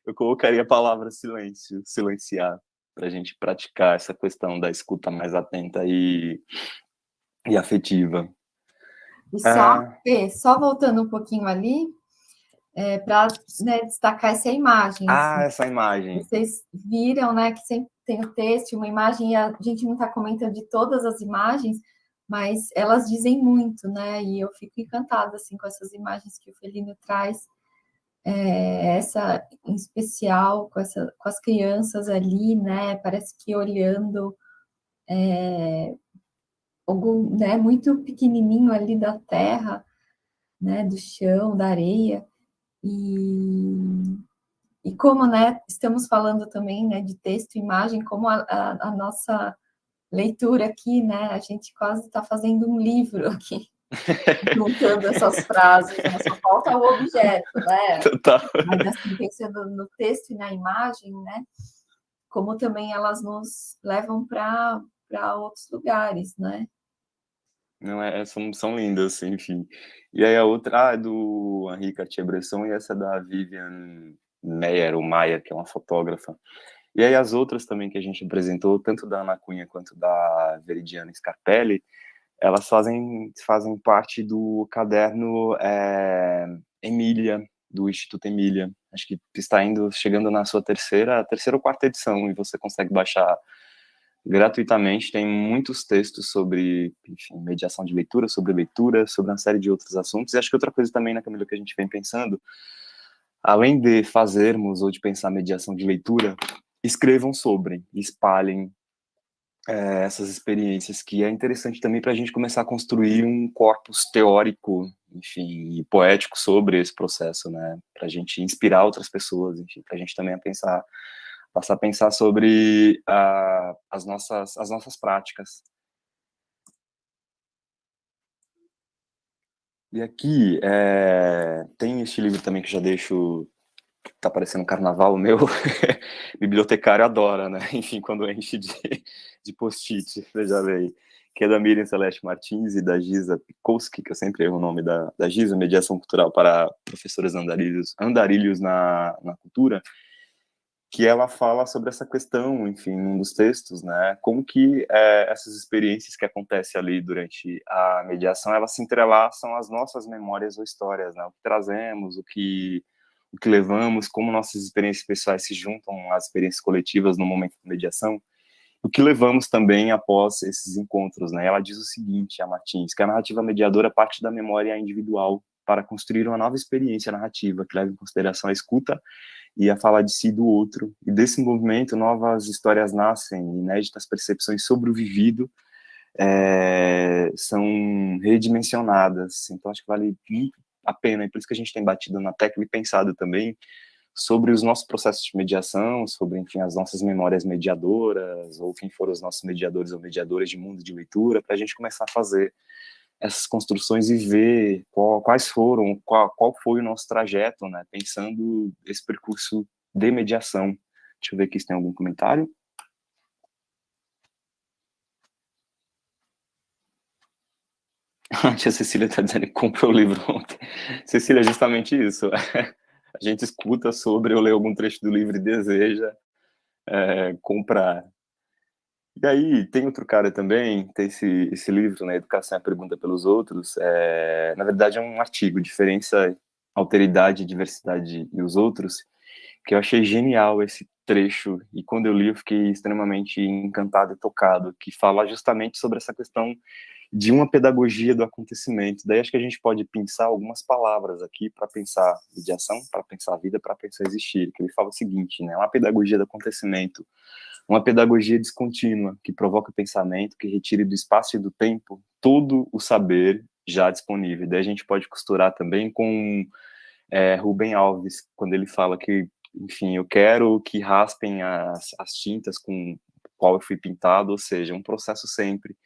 Eu colocaria a palavra silêncio, silenciar, para a gente praticar essa questão da escuta mais atenta e afetiva. E só voltando um pouquinho ali, para destacar essa imagem. Assim. Essa imagem. Vocês viram, né, que sempre tem o texto, uma imagem, e a gente não está comentando de todas as imagens, mas elas dizem muito, né? E eu fico encantada assim, com essas imagens que o Felino traz. Essa em especial com as crianças ali, né? Parece que olhando algo, né, muito pequenininho ali da terra, né, do chão, da areia, e como, né, estamos falando também, né, de texto e imagem, como a nossa leitura aqui, né, a gente quase está fazendo um livro aqui, juntando essas frases, né, só falta o objeto, né, Total. mas assim, pensando no texto e na imagem, né, como também elas nos levam para outros lugares, né. Não, são lindas, enfim. E aí a outra, do Henri Cartier-Bresson, e essa da Vivian Meyer, ou Mayer, que é uma fotógrafa. E aí as outras também que a gente apresentou, tanto da Ana Cunha quanto da Veridiana Scarpelli, elas fazem parte do caderno Emília, do Instituto Emília. Acho que está chegando na sua terceira ou quarta edição, e você consegue baixar gratuitamente. Tem muitos textos sobre, enfim, mediação de leitura, sobre uma série de outros assuntos. E acho que outra coisa também, né, Camila, que a gente vem pensando, além de fazermos ou de pensar mediação de leitura, escrevam sobre, espalhem essas experiências, que é interessante também para a gente começar a construir um corpus teórico, enfim, e poético sobre esse processo, né, para a gente inspirar outras pessoas, enfim, para a gente também passar a pensar sobre as nossas práticas. E aqui tem este livro também que já deixo, tá parecendo um carnaval, o meu bibliotecário adora, né? Enfim, quando enche de post-it, veja bem, que é da Miriam Celeste Martins e da Giza Pikowski, que eu sempre erro o nome da Giza, Mediação Cultural para Professores Andarilhos na Cultura, que ela fala sobre essa questão, enfim, num dos textos, né, como que essas experiências que acontecem ali durante a mediação, elas se entrelaçam às nossas memórias ou histórias, né, o que trazemos, o que levamos, como nossas experiências pessoais se juntam às experiências coletivas no momento de mediação, o que levamos também após esses encontros, né. Ela diz o seguinte, a Martins, que a narrativa mediadora parte da memória individual para construir uma nova experiência narrativa que leva em consideração a escuta e a fala de si do outro. E desse movimento, novas histórias nascem, inéditas percepções sobre o vivido são redimensionadas. Então, acho que vale muito a pena, e por isso que a gente tem batido na tecla e pensado também sobre os nossos processos de mediação, sobre, enfim, as nossas memórias mediadoras, ou quem foram os nossos mediadores ou mediadoras de mundo de leitura, para a gente começar a fazer essas construções e ver quais foram, qual foi o nosso trajeto, né, pensando esse percurso de mediação. Deixa eu ver aqui se tem algum comentário. A tia Cecília está dizendo que comprou o livro ontem. Cecília, é justamente isso. A gente escuta sobre ou lê algum trecho do livro e deseja comprar. E aí, tem outro cara também, tem esse livro, né, Educação é a Pergunta pelos Outros, na verdade é um artigo, Diferença, Alteridade, Diversidade e os Outros, que eu achei genial esse trecho, e quando eu li eu fiquei extremamente encantado e tocado, que fala justamente sobre essa questão de uma pedagogia do acontecimento. Daí acho que a gente pode pensar algumas palavras aqui para pensar mediação, para pensar vida, para pensar existir, que ele fala o seguinte, né, uma pedagogia do acontecimento, uma pedagogia descontínua, que provoca pensamento, que retire do espaço e do tempo todo o saber já disponível. Daí a gente pode costurar também com Rubem Alves, quando ele fala que, enfim, eu quero que raspem as tintas com qual eu fui pintado, ou seja, um processo sempre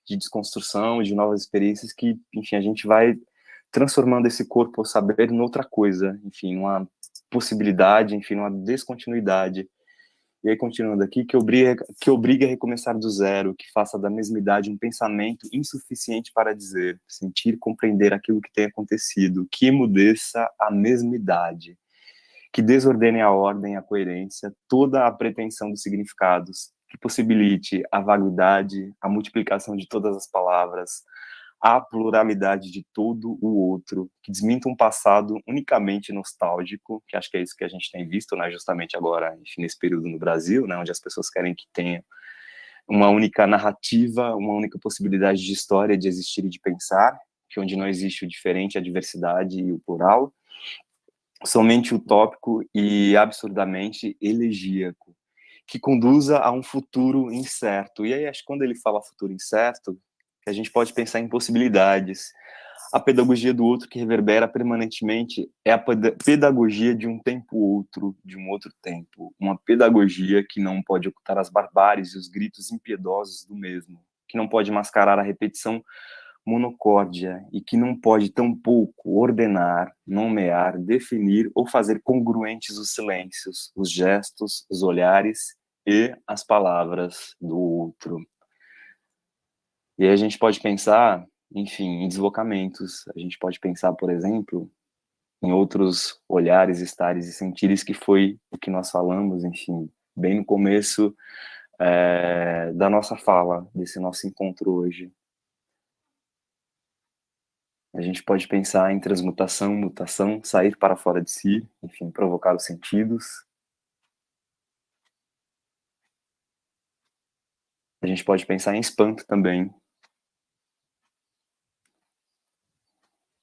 de desconstrução, de novas experiências que, enfim, a gente vai transformando esse corpo ao saber em outra coisa, enfim, uma possibilidade, enfim, uma descontinuidade. E aí, continuando aqui, que obriga a recomeçar do zero, que faça da mesmidade um pensamento insuficiente para dizer, sentir, compreender aquilo que tem acontecido, que emudeça a mesmidade, que desordene a ordem, a coerência, toda a pretensão dos significados, que possibilite a vaguidade, a multiplicação de todas as palavras, a pluralidade de todo o outro, que desminta um passado unicamente nostálgico, que acho que é isso que a gente tem visto, né, justamente agora, enfim, nesse período no Brasil, né, onde as pessoas querem que tenha uma única narrativa, uma única possibilidade de história, de existir e de pensar, que onde não existe o diferente, a diversidade e o plural, somente utópico e absurdamente elegíaco, que conduza a um futuro incerto. E aí, acho que quando ele fala futuro incerto, a gente pode pensar em possibilidades. A pedagogia do outro que reverbera permanentemente é a pedagogia de um tempo outro, de um outro tempo. Uma pedagogia que não pode ocultar as barbáries e os gritos impiedosos do mesmo, que não pode mascarar a repetição monocórdia e que não pode tampouco ordenar, nomear, definir ou fazer congruentes os silêncios, os gestos, os olhares e as palavras do outro. E aí a gente pode pensar, enfim, em deslocamentos. A gente pode pensar, por exemplo, em outros olhares, estares e sentires, que foi o que nós falamos, enfim, bem no começo da nossa fala, desse nosso encontro hoje. A gente pode pensar em transmutação, mutação, sair para fora de si, enfim, provocar os sentidos. A gente pode pensar em espanto também.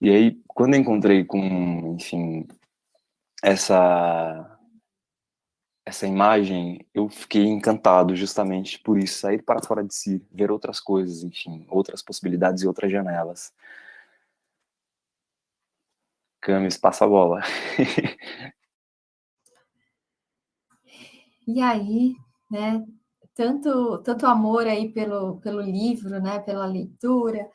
E aí, quando eu encontrei com, enfim, essa imagem, eu fiquei encantado justamente por isso, sair para fora de si, ver outras coisas, enfim, outras possibilidades e outras janelas. Camis, passa a bola. E aí, né, tanto amor aí pelo livro, né, pela leitura,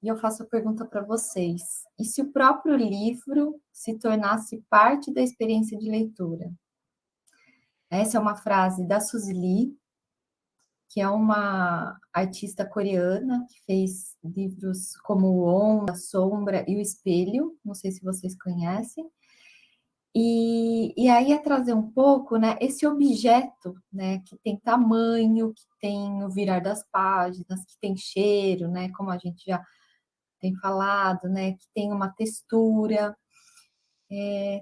e eu faço a pergunta para vocês: e se o próprio livro se tornasse parte da experiência de leitura? Essa é uma frase da Suzy Lee, que é uma artista coreana que fez livros como O Onda, a Sombra e O Espelho, não sei se vocês conhecem. E aí é trazer um pouco, né, esse objeto, né, que tem tamanho, que tem o virar das páginas, que tem cheiro, né, como a gente já tem falado, né, que tem uma textura,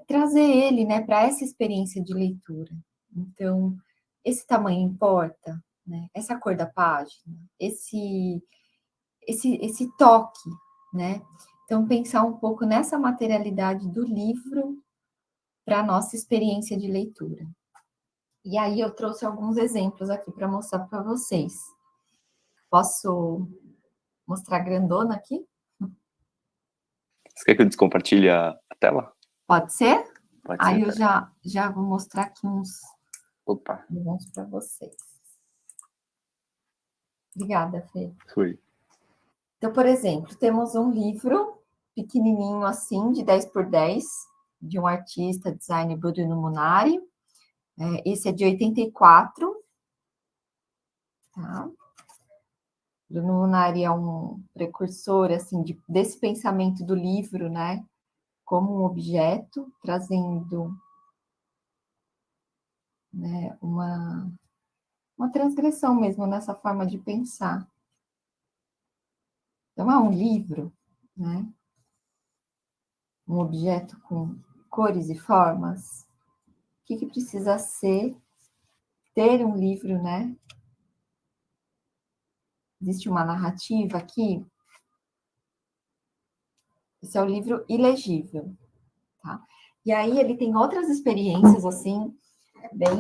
trazer ele, né, para essa experiência de leitura. Então, esse tamanho importa, né? Essa cor da página, esse toque, né? Então, pensar um pouco nessa materialidade do livro para a nossa experiência de leitura. E aí eu trouxe alguns exemplos aqui para mostrar para vocês. Posso mostrar grandona aqui? Você quer que eu descompartilhe a tela? Pode ser? Pode Aí ser, eu já vou mostrar aqui uns Opa. para vocês. Obrigada, Fê. Foi. Então, por exemplo, temos um livro pequenininho assim, de 10 por 10, de um artista, designer Bruno Munari. Esse é de 84. Tá? Bruno Munari é um precursor, assim, desse pensamento do livro, né? Como um objeto, trazendo, né, uma transgressão mesmo nessa forma de pensar. Então, é um livro, né? Um objeto com cores e formas. O que precisa ter um livro, né? Existe uma narrativa aqui. Esse é o livro ilegível, tá? E aí ele tem outras experiências, assim, bem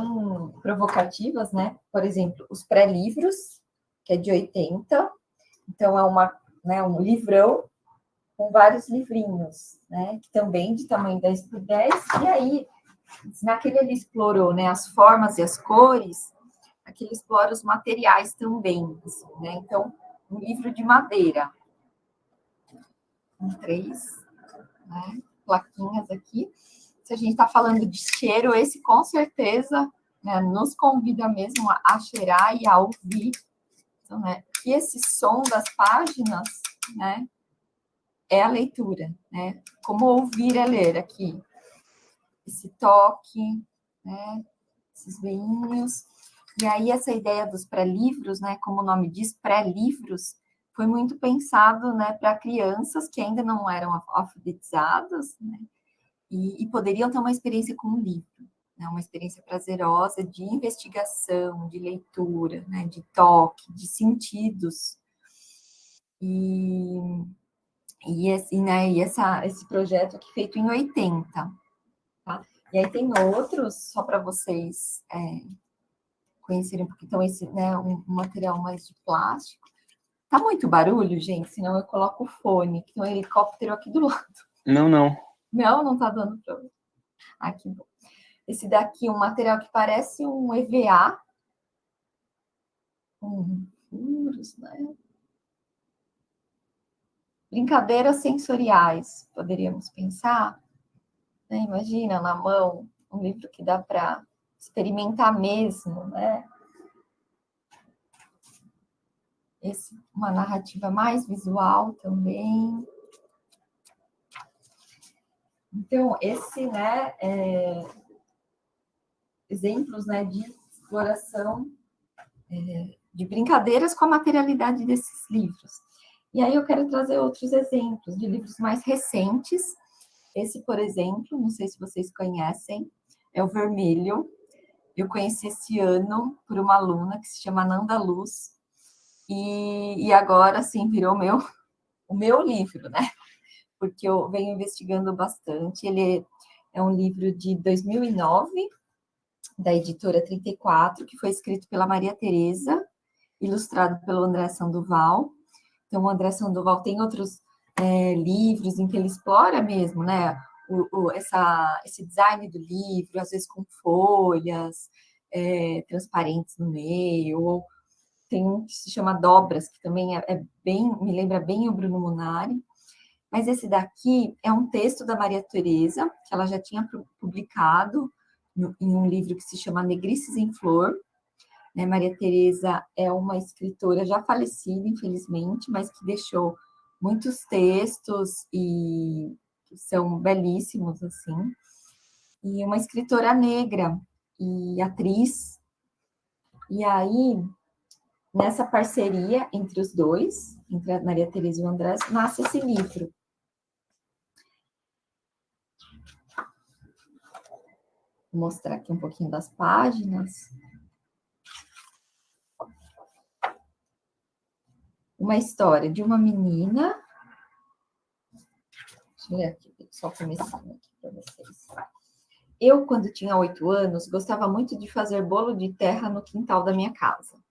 provocativas, né? Por exemplo, os pré-livros, que é de 80. Então, é um livrão com vários livrinhos, né? Que também de tamanho 10 por 10. E aí, naquele ele explorou, né? As formas e as cores. Aqui ele explora os materiais também, assim, né? Então, um livro de madeira. Com 3, né, plaquinhas aqui. Se a gente está falando de cheiro, esse com certeza, né, nos convida mesmo a cheirar e a ouvir. Então, né, e esse som das páginas, né, é a leitura, né? Como ouvir é ler aqui. Esse toque, né, esses veinhos. E aí essa ideia dos pré-livros, né, como o nome diz, pré-livros, foi muito pensado, né, para crianças que ainda não eram alfabetizadas, né, e poderiam ter uma experiência com o livro, né, uma experiência prazerosa de investigação, de leitura, né, de toque, de sentidos. E assim, né, esse projeto aqui feito em 80, tá? E aí tem outros, só para vocês conhecerem um pouquinho, então esse, né, um material mais de plástico. Tá muito barulho, gente? Senão eu coloco o fone, que tem um helicóptero aqui do lado. Não, não. Não tá dando pra ver. Ah, que bom. Esse daqui, um material que parece um EVA. Com furos, né? Brincadeiras sensoriais, poderíamos pensar. Né? Imagina, na mão, um livro que dá para experimentar mesmo, né? Uma narrativa mais visual também. Então, né, exemplos, né, de exploração, de brincadeiras com a materialidade desses livros. E aí eu quero trazer outros exemplos de livros mais recentes. Esse, por exemplo, não sei se vocês conhecem, é o Vermelho. Eu conheci esse ano por uma aluna que se chama Nanda Luz. E agora, assim, virou o meu livro, né? Porque eu venho investigando bastante. Ele é um livro de 2009, da editora 34, que foi escrito pela Maria Tereza, ilustrado pelo André Sandoval. Então, o André Sandoval tem outros livros em que ele explora mesmo, né? Esse design do livro, às vezes com folhas transparentes no meio, ou tem um que se chama Dobras, que também me lembra bem o Bruno Munari. Mas esse daqui é um texto da Maria Tereza, que ela já tinha publicado em um livro que se chama Negrices em Flor. Né? Maria Tereza é uma escritora já falecida, infelizmente, mas que deixou muitos textos e que são belíssimos, assim. E uma escritora negra e atriz. E aí, nessa parceria entre os dois, entre a Maria Tereza e o André, nasce esse livro. Vou mostrar aqui um pouquinho das páginas. Uma história de uma menina. Deixa eu ler aqui, só começando aqui para vocês. Eu, quando tinha 8 anos, gostava muito de fazer bolo de terra no quintal da minha casa.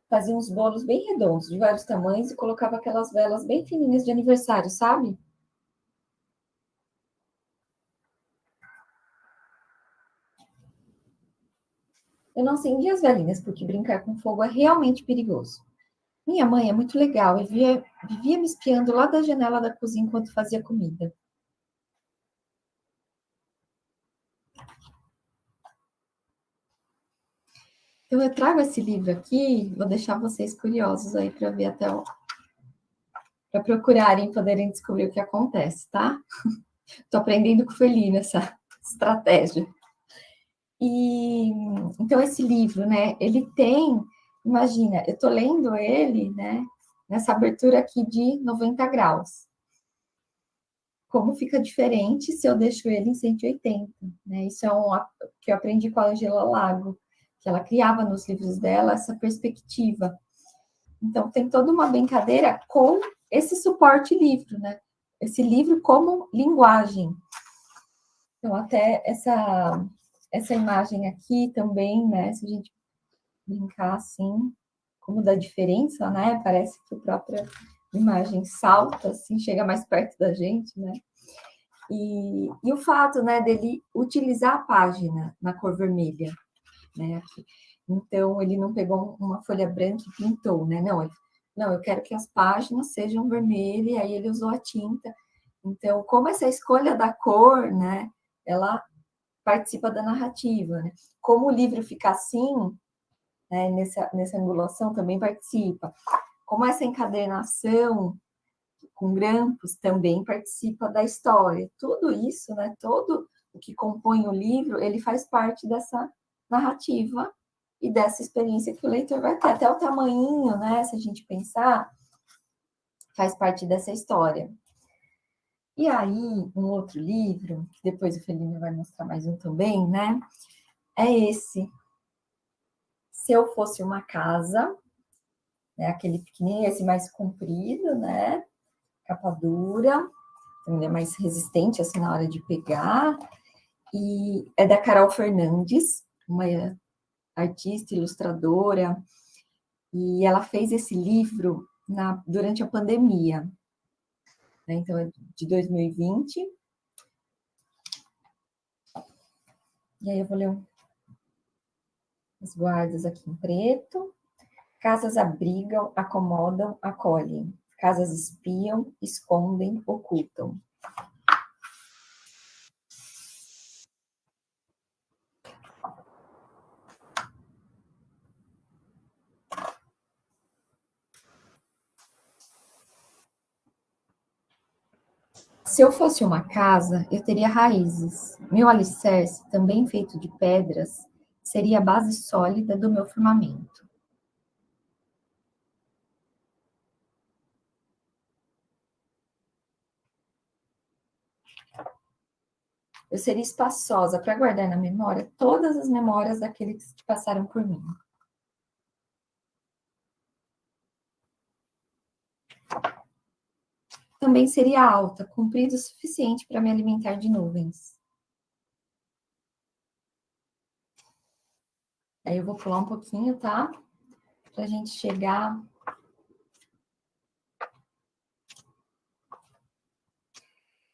Fazia uns bolos bem redondos, de vários tamanhos, e colocava aquelas velas bem fininhas de aniversário, sabe? Eu não acendia as velinhas, porque brincar com fogo é realmente perigoso. Minha mãe é muito legal e vivia me espiando lá da janela da cozinha enquanto fazia comida. Então, Então, eu trago esse livro aqui, vou deixar vocês curiosos aí para ver até para procurarem e poderem descobrir o que acontece, tá? Estou aprendendo com o Feli essa estratégia. E então esse livro, né? Ele tem, imagina, eu estou lendo ele, né? Nessa abertura aqui de 90 graus. Como fica diferente se eu deixo ele em 180, né? Isso é que eu aprendi com a Angela Lago, que ela criava nos livros dela essa perspectiva. Então, tem toda uma brincadeira com esse suporte livro, né? Esse livro como linguagem. Então, até essa imagem aqui também, né? Se a gente brincar assim, como da diferença, né? Parece que a própria imagem salta, assim, chega mais perto da gente, né? E o fato, né, dele utilizar a página na cor vermelha, né, aqui. Então, ele não pegou uma folha branca e pintou, né, não, eu quero que as páginas sejam vermelhas, e aí ele usou a tinta. Então, como essa escolha da cor, né, ela participa da narrativa, né? Como o livro fica assim, né, nessa angulação também participa. Como essa encadernação com grampos também participa da história. Tudo isso, né, todo o que compõe o livro, ele faz parte dessa narrativa e dessa experiência que o leitor vai ter. Até o tamanhinho, né, se a gente pensar, faz parte dessa história. E aí, um outro livro, que depois o Felino vai mostrar mais um também, né, é esse. Se Eu Fosse Uma Casa, né, aquele pequenininho, esse mais comprido, né, capa dura, é mais resistente assim na hora de pegar, e é da Carol Fernandes, uma artista, ilustradora, e ela fez esse livro durante a pandemia, né? Então é de 2020, e aí eu vou ler as guardas aqui em preto. Casas abrigam, acomodam, acolhem. Casas espiam, escondem, ocultam. Se eu fosse uma casa, eu teria raízes. Meu alicerce, também feito de pedras, seria a base sólida do meu firmamento. Eu seria espaçosa para guardar na memória todas as memórias daqueles que passaram por mim. Também seria alta, comprida o suficiente para me alimentar de nuvens. Aí eu vou pular um pouquinho, tá? Para a gente chegar.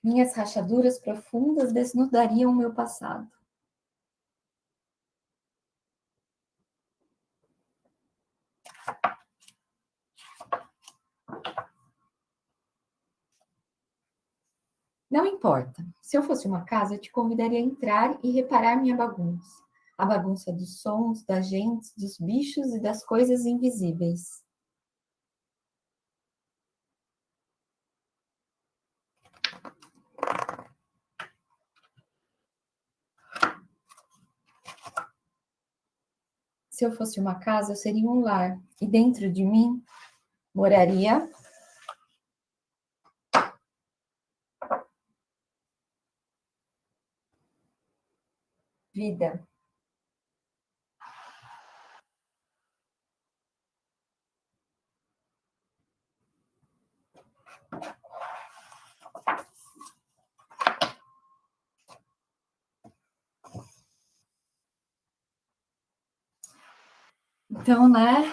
Minhas rachaduras profundas desnudariam o meu passado. Não importa. Se eu fosse uma casa, eu te convidaria a entrar e reparar minha bagunça. A bagunça dos sons, das gentes, dos bichos e das coisas invisíveis. Se eu fosse uma casa, eu seria um lar. E dentro de mim moraria vida. Então, né?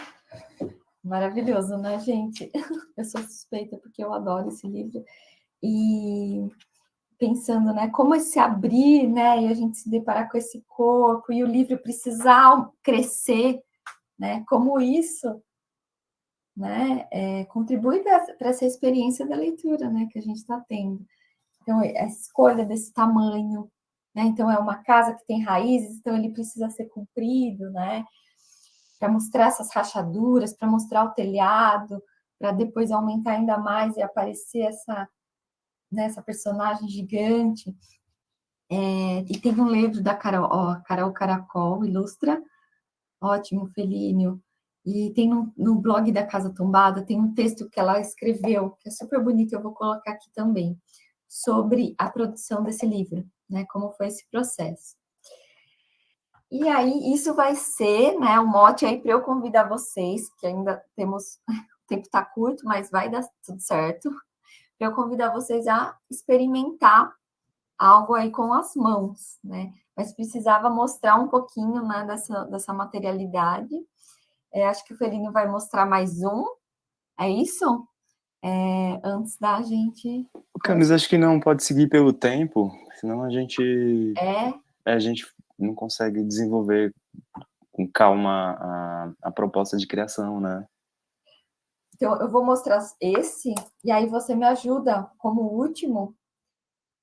Maravilhoso, né, gente? Eu sou suspeita porque eu adoro esse livro. E pensando, né, como esse abrir, né, e a gente se deparar com esse corpo e o livro precisar crescer, né? Como isso, né, contribui para essa experiência da leitura, né, que a gente está tendo. Então, a escolha desse tamanho, né? Então, é uma casa que tem raízes, então ele precisa ser comprido, né? para mostrar essas rachaduras, para mostrar o telhado, para depois aumentar ainda mais e aparecer essa personagem gigante. E tem um livro da Carol Caracol, ilustra, ótimo, Felínio. E tem no blog da Casa Tombada, tem um texto que ela escreveu, que é super bonito, eu vou colocar aqui também, sobre a produção desse livro, né? Como foi esse processo. E aí, isso vai ser, né, um mote aí para eu convidar vocês, que ainda temos, o tempo está curto, mas vai dar tudo certo, para eu convidar vocês a experimentar algo aí com as mãos, né? Mas precisava mostrar um pouquinho, né, dessa materialidade. Acho que o Felino vai mostrar mais um, é isso? Antes da gente... Camis, acho que não pode seguir pelo tempo, senão a gente não consegue desenvolver com calma a proposta de criação, né? Então, eu vou mostrar esse, e aí você me ajuda como último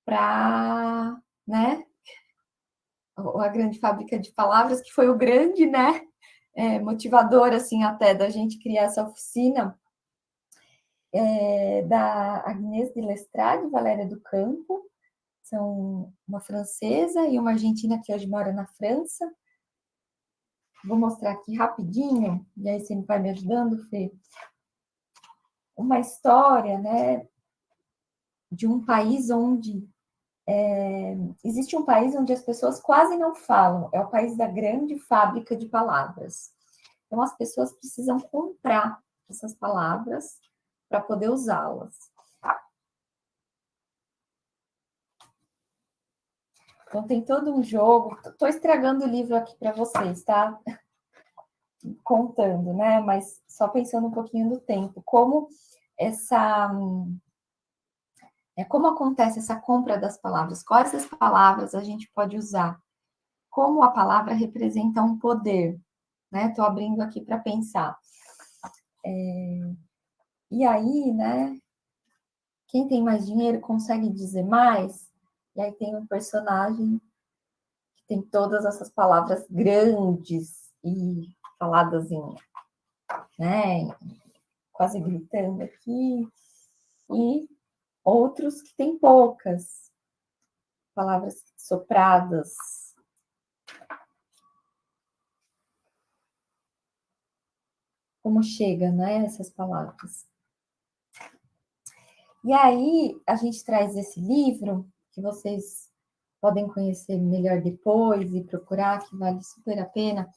para, né, a grande fábrica de palavras, que foi o grande, né, motivador, assim, até da gente criar essa oficina, da Agnès de Lestrade, Valéria do Campo, são uma francesa e uma argentina que hoje mora na França. Vou mostrar aqui rapidinho, e aí você vai me ajudando, Fê. Uma história, né, de um país onde... existe um país onde as pessoas quase não falam, é o país da grande fábrica de palavras. Então, as pessoas precisam comprar essas palavras para poder usá-las. Então, tem todo um jogo. Estou estragando o livro aqui para vocês, tá? Contando, né? Mas só pensando um pouquinho do tempo. Como acontece essa compra das palavras? Quais as palavras a gente pode usar? Como a palavra representa um poder, né? Estou abrindo aqui para pensar. E aí, né? Quem tem mais dinheiro consegue dizer mais. E aí tem um personagem que tem todas essas palavras grandes e faladas né? Quase gritando aqui. E outros que têm poucas palavras sopradas. Como chega, né, essas palavras. E aí, a gente traz esse livro, que vocês podem conhecer melhor depois e procurar, que vale super a pena,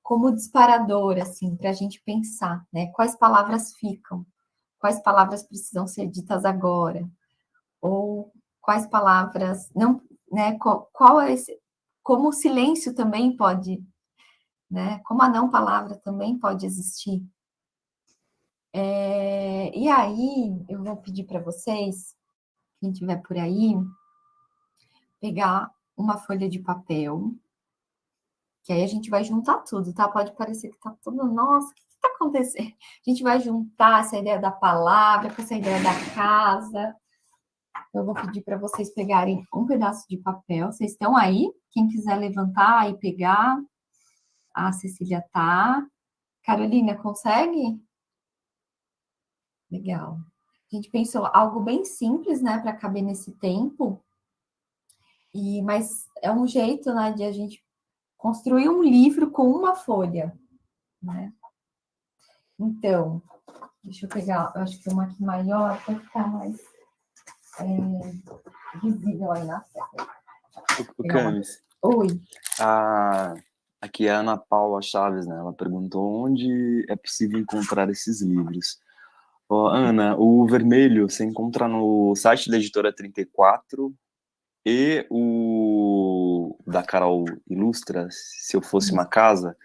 como disparador, assim, para a gente pensar, né? Quais palavras ficam? Quais palavras precisam ser ditas agora? Ou quais palavras não, né? Qual é esse, como o silêncio também pode, né? Como a não palavra também pode existir. E aí, eu vou pedir para vocês, quem estiver por aí, pegar uma folha de papel, que aí a gente vai juntar tudo, tá? Pode parecer que tá tudo, nossa, o que tá acontecendo? A gente vai juntar essa ideia da palavra com essa ideia da casa. Eu vou pedir para vocês pegarem um pedaço de papel. Vocês estão aí? Quem quiser levantar e pegar. A Cecília tá. Carolina, consegue? Legal. A gente pensou algo bem simples, né, para caber nesse tempo. Mas é um jeito, né, de a gente construir um livro com uma folha, né? Então, deixa eu pegar, eu acho que uma aqui maior para ficar mais visível aí na tela. O Camis. Oi. Aqui é a Ana Paula Chaves, né? Ela perguntou onde é possível encontrar esses livros. Ana, o vermelho você encontra no site da Editora 34 e o da Carol Ilustra, Se Eu Fosse Uma Casa,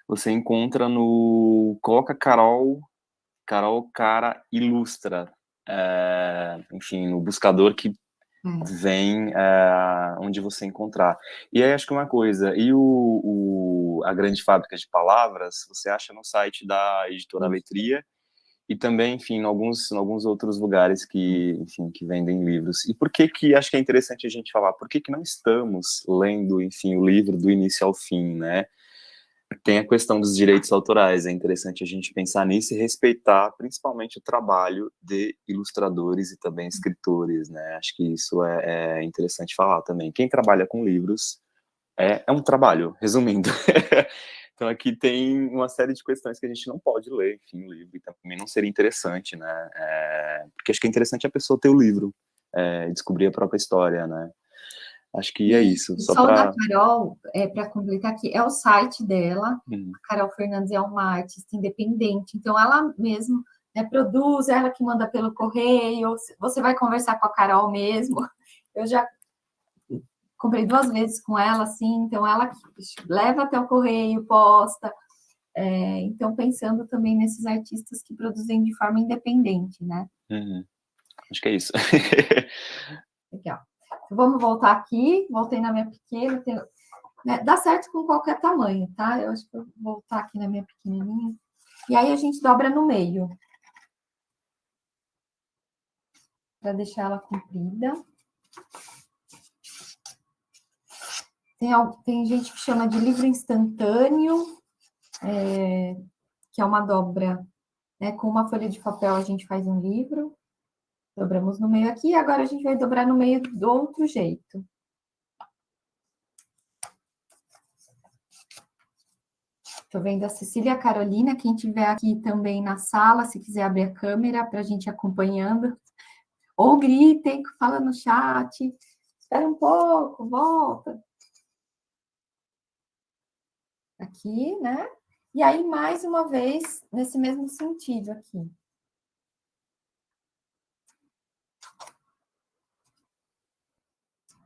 você encontra no... Coloca Carol Cara Ilustra, enfim, no buscador que vem onde você encontrar. E aí acho que uma coisa, e a grande fábrica de palavras, você acha no site da Editora Letria, e também, enfim, em alguns outros lugares que, enfim, que vendem livros. E por que acho que é interessante a gente falar? Por que não estamos lendo, enfim, o livro do início ao fim, né? Tem a questão dos direitos autorais, é interessante a gente pensar nisso e respeitar principalmente o trabalho de ilustradores e também escritores, né? Acho que isso é interessante falar também. Quem trabalha com livros é um trabalho, resumindo. Então aqui tem uma série de questões que a gente não pode ler, enfim, o livro, e também não seria interessante, né? Porque acho que é interessante a pessoa ter o livro, descobrir a própria história, né? Acho que é isso. Só o da Carol, para completar aqui, é o site dela. A Carol Fernandes é uma artista independente, então ela mesmo, né, produz, ela que manda pelo correio. Você vai conversar com a Carol mesmo. Eu já comprei 2 vezes com ela, assim, então ela leva até o correio, posta. Então, pensando também nesses artistas que produzem de forma independente, né? Acho que é isso. Legal. Então, vamos voltar aqui. Voltei na minha pequena. Né, dá certo com qualquer tamanho, tá? Eu acho que eu vou voltar aqui na minha pequenininha. E aí, a gente dobra no meio. Para deixar ela comprida. Tem gente que chama de livro instantâneo, que é uma dobra, né? Com uma folha de papel a gente faz um livro. Dobramos no meio aqui, agora a gente vai dobrar no meio do outro jeito. Estou vendo a Cecília e a Carolina, quem tiver aqui também na sala, se quiser abrir a câmera para a gente acompanhando. Ou gritem, fala no chat, espera um pouco, volta. Aqui, né? E aí, mais uma vez, nesse mesmo sentido aqui.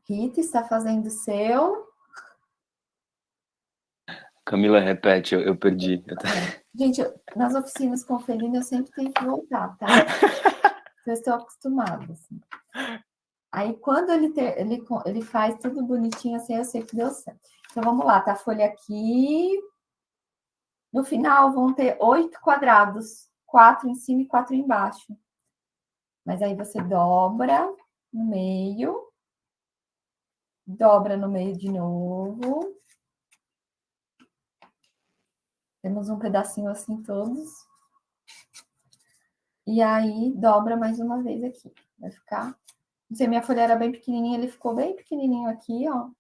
Rita está fazendo o seu. Camila, repete, eu perdi. Gente, nas oficinas com o Felino, eu sempre tenho que voltar, tá? Eu estou acostumada, assim. Aí, quando ele faz tudo bonitinho assim, eu sei que deu certo. Então, vamos lá, tá? A folha aqui. No final, vão ter 8 quadrados. 4 em cima e 4 embaixo. Mas aí, você dobra no meio. Dobra no meio de novo. Temos um pedacinho assim todos. E aí, dobra mais uma vez aqui. Vai ficar... Não sei, minha folha era bem pequenininha, ele ficou bem pequenininho aqui, ó.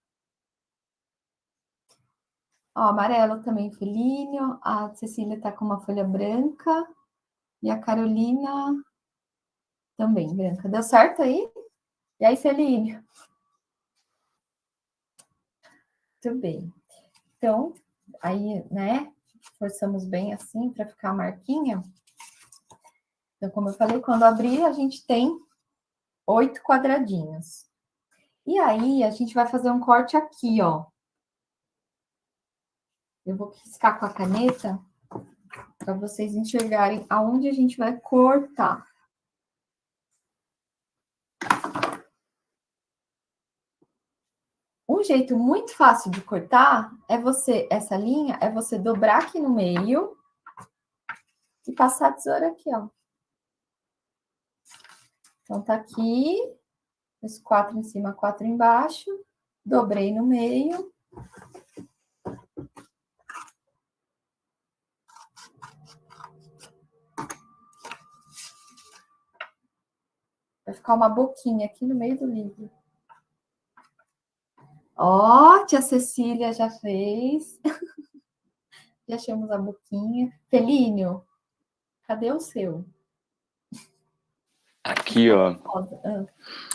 Ó, amarelo também, felíneo. A Cecília tá com uma folha branca. E a Carolina também, branca. Deu certo aí? E aí, felíneo? Muito bem. Então, aí, né, forçamos bem assim para ficar a marquinha. Então, como eu falei, quando abrir, a gente tem 8 quadradinhos. E aí, a gente vai fazer um corte aqui, ó. Eu vou riscar com a caneta para vocês enxergarem aonde a gente vai cortar. Um jeito muito fácil de cortar essa linha é você dobrar aqui no meio e passar a tesoura aqui, ó. Então, tá aqui, os 4 em cima, 4 embaixo, dobrei no meio. Vai ficar uma boquinha aqui no meio do livro. Ó, tia Cecília já fez. Já achamos a boquinha. Felíneo, cadê o seu? Aqui, ó.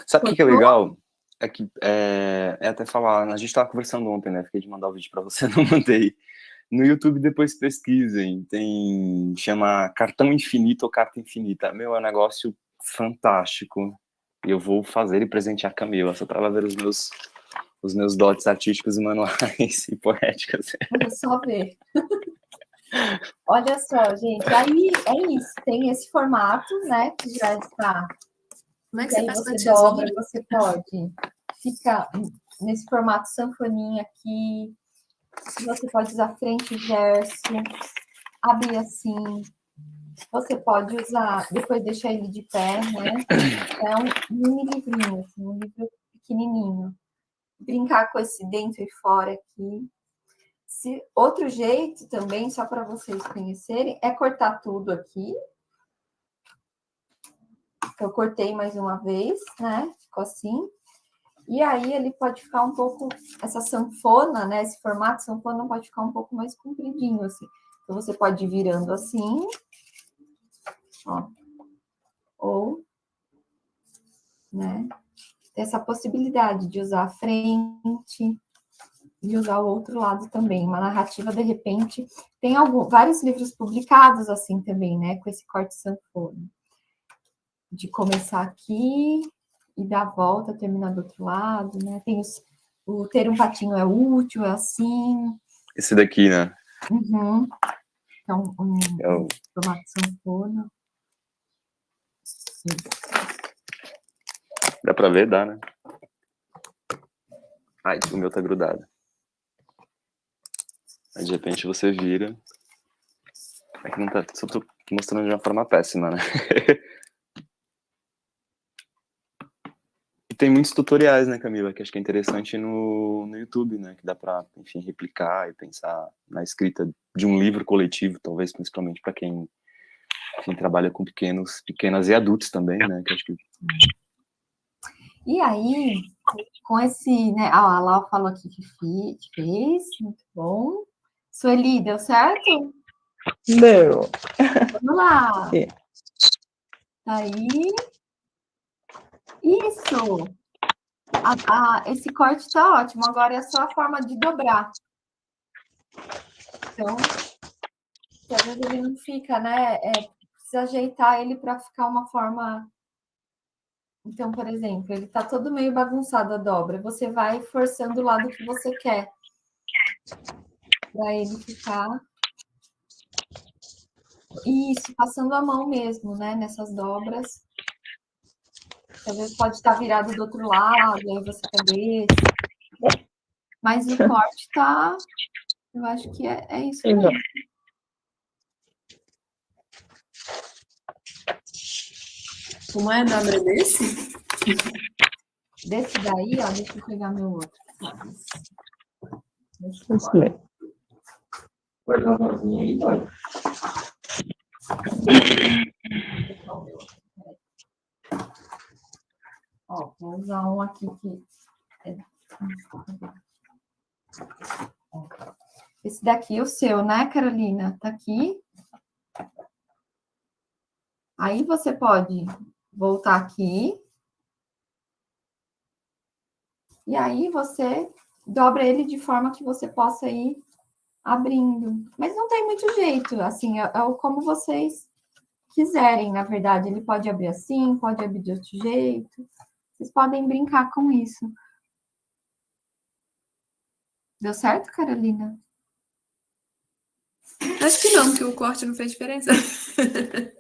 Sabe o que é legal? É até falar, a gente estava conversando ontem, né? Fiquei de mandar o vídeo para você, não mandei. No YouTube, depois pesquisem. Chama Cartão Infinito ou Carta Infinita. Meu, é um negócio fantástico. E eu vou fazer e presentear a Camila, só para ela ver os meus dotes artísticos e manuais e poéticas. Vou só ver. Olha só, gente, aí é isso, tem esse formato, né, que já está. Como é que e aí você dobra, você pode ficar nesse formato sanfoninha aqui, você pode usar frente e verso, abrir assim, você pode usar, depois deixar ele de pé, né, é um mini livrinho, assim, um livro pequenininho, brincar com esse dentro e fora aqui. Outro jeito também, só para vocês conhecerem, é cortar tudo aqui. Eu cortei mais uma vez, né? Ficou assim. E aí ele pode ficar um pouco, essa sanfona, né? Esse formato sanfona pode ficar um pouco mais compridinho, assim. Então, você pode ir virando assim, ó. Ou, né? Essa possibilidade de usar a frente e usar o outro lado também. Uma narrativa, de repente, tem vários livros publicados assim também, né? Com esse corte sanfona. De começar aqui e dar a volta, terminar do outro lado, né? Tem o ter um patinho é útil, é assim. Esse daqui, né? Uhum. Então, um formato sanfona. Dá pra ver? Dá, né? Ai, o meu tá grudado. Aí, de repente, você vira. É que não tá... Só tô mostrando de uma forma péssima, né? E tem muitos tutoriais, né, Camila? Que acho que é interessante no YouTube, né? Que dá pra, enfim, replicar e pensar na escrita de um livro coletivo, talvez, principalmente para quem trabalha com pequenas e adultos também, né? Que acho que... E aí, com esse, né? A Lau falou aqui que fez, muito bom. Sueli, deu certo? Deu. Vamos lá. Aqui. Aí. Isso. Esse corte tá ótimo. Agora é só a forma de dobrar. Então, às vezes ele não fica, né? Precisa ajeitar ele para ficar uma forma. Então, por exemplo, ele tá todo meio bagunçado a dobra. Você vai forçando o lado que você quer. Para ele ficar. Isso, passando a mão mesmo, né? Nessas dobras. Às vezes pode estar virado do outro lado, aí você quer desse. Mas o corte tá. Eu acho que é isso mesmo. Como é a dobra desse? Desse daí, ó, deixa eu pegar meu outro. Isso mesmo. Guarda uma mãozinha aí, olha. Ó, vou usar um aqui que... Esse daqui é o seu, né, Carolina? Tá aqui. Aí você pode voltar aqui. E aí você dobra ele de forma que você possa ir abrindo. Mas não tem muito jeito, assim, é como vocês quiserem, na verdade. Ele pode abrir assim, pode abrir de outro jeito. Vocês podem brincar com isso. Deu certo, Carolina? Acho que não, porque o corte não fez diferença.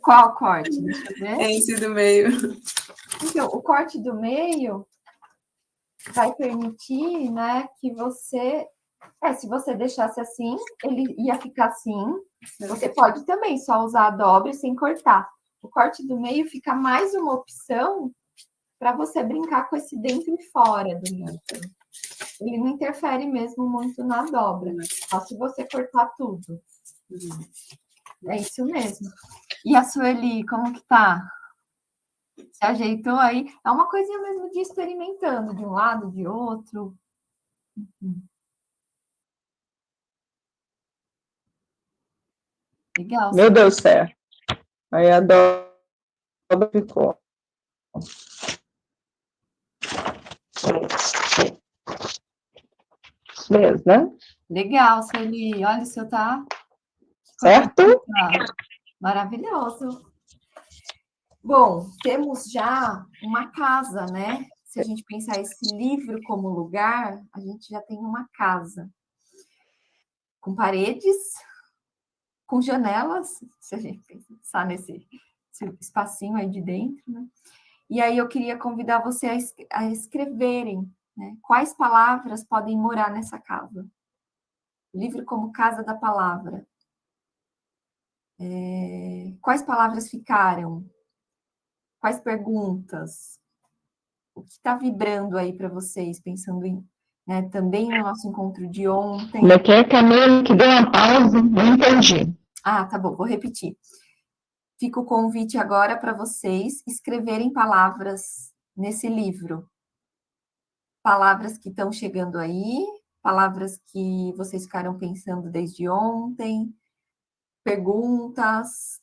Qual corte? Deixa eu ver. É esse do meio. Então, o corte do meio vai permitir, né, que você... se você deixasse assim, ele ia ficar assim. Você pode também só usar a dobra sem cortar. O corte do meio fica mais uma opção para você brincar com esse dentro e fora do livro. Ele não interfere mesmo muito na dobra, só se você cortar tudo. É isso mesmo. E a Sueli, como que tá? Se ajeitou aí? É uma coisinha mesmo de experimentando, de um lado, de outro. Legal. Meu Deus, certo. Aí a dobra ficou. Mesmo, né? Legal, Sueli. Olha, o seu tá... Certo? Maravilhoso. Bom, temos já uma casa, né? Se a gente pensar esse livro como lugar, a gente já tem uma casa. Com paredes, com janelas, se a gente pensar nesse espacinho aí de dentro, né? E aí eu queria convidar você a escreverem, né? Quais palavras podem morar nessa casa? Livro como Casa da Palavra. Quais palavras ficaram? Quais perguntas? O que está vibrando aí para vocês, pensando né, também no nosso encontro de ontem. Como é que é, Camila? Que deu uma pausa, não entendi. Ah, tá bom, vou repetir. Fica o convite agora para vocês escreverem palavras nesse livro. Palavras que estão chegando aí, palavras que vocês ficaram pensando desde ontem, perguntas,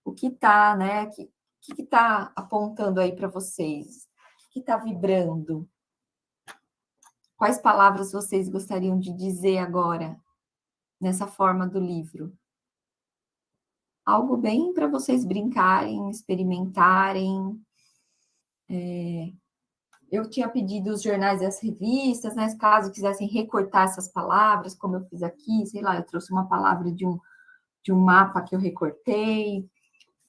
o que está, né? O que está apontando aí para vocês? O que está vibrando? Quais palavras vocês gostariam de dizer agora, nessa forma do livro? Algo bem para vocês brincarem, experimentarem. Eu tinha pedido os jornais e as revistas, né? Caso quisessem recortar essas palavras, como eu fiz aqui, sei lá, eu trouxe uma palavra de um mapa que eu recortei,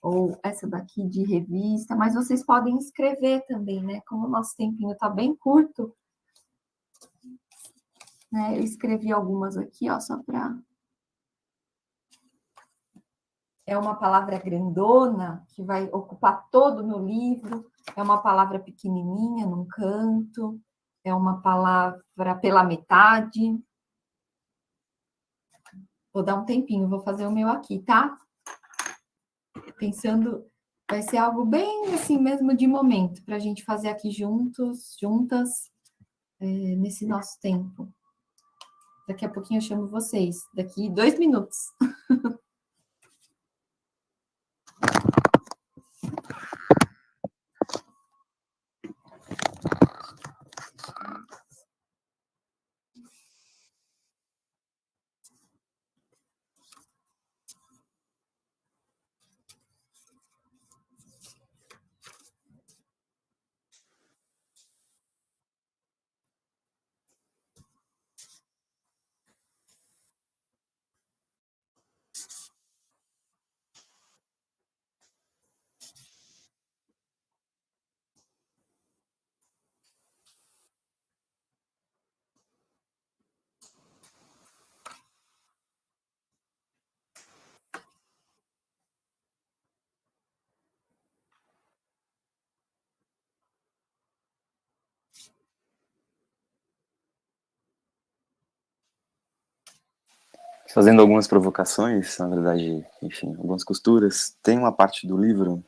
ou essa daqui de revista, mas vocês podem escrever também, né? Como o nosso tempinho está bem curto, né? Eu escrevi algumas aqui, ó, só para... É uma palavra grandona, que vai ocupar todo o meu livro, é uma palavra pequenininha, num canto, é uma palavra pela metade. Vou dar um tempinho, vou fazer o meu aqui, tá? Pensando, vai ser algo bem assim mesmo de momento, para a gente fazer aqui juntas, nesse nosso tempo. Daqui a pouquinho eu chamo vocês, daqui 2 minutos. Fazendo algumas provocações, na verdade, enfim, algumas costuras. Tem uma parte do livro,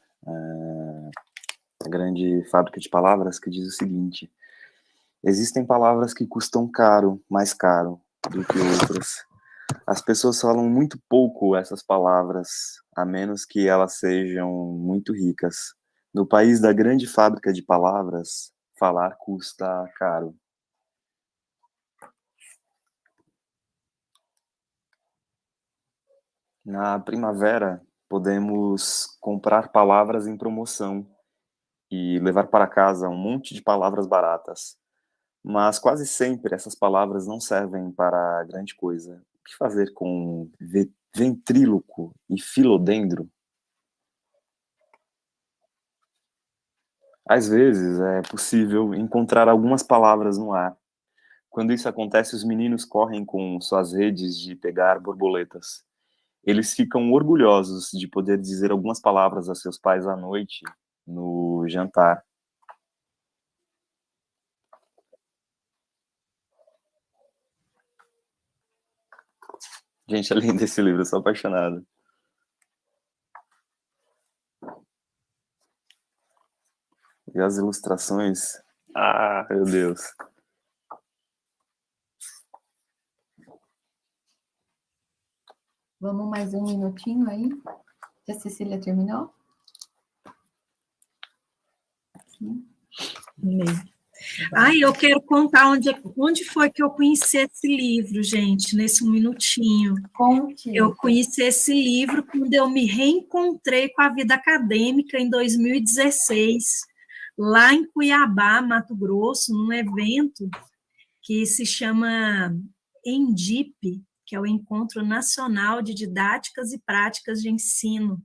A Grande Fábrica de Palavras, que diz o seguinte: existem palavras que custam caro, mais caro do que outras. As pessoas falam muito pouco essas palavras, a menos que elas sejam muito ricas. No país da grande fábrica de palavras, falar custa caro. Na primavera, podemos comprar palavras em promoção e levar para casa um monte de palavras baratas. Mas quase sempre essas palavras não servem para grande coisa. O que fazer com ventríloco e filodendro? Às vezes é possível encontrar algumas palavras no ar. Quando isso acontece, os meninos correm com suas redes de pegar borboletas. Eles ficam orgulhosos de poder dizer algumas palavras a seus pais à noite, no jantar. Gente, além desse livro, eu sou apaixonado. E as ilustrações... Ah, meu Deus. Vamos mais um minutinho aí? Já a Cecília terminou? Eu quero contar onde foi que eu conheci esse livro, gente, nesse um minutinho. Conte. Eu conheci esse livro quando eu me reencontrei com a vida acadêmica em 2016, lá em Cuiabá, Mato Grosso, num evento que se chama ENDIP, que é o Encontro Nacional de Didáticas e Práticas de Ensino.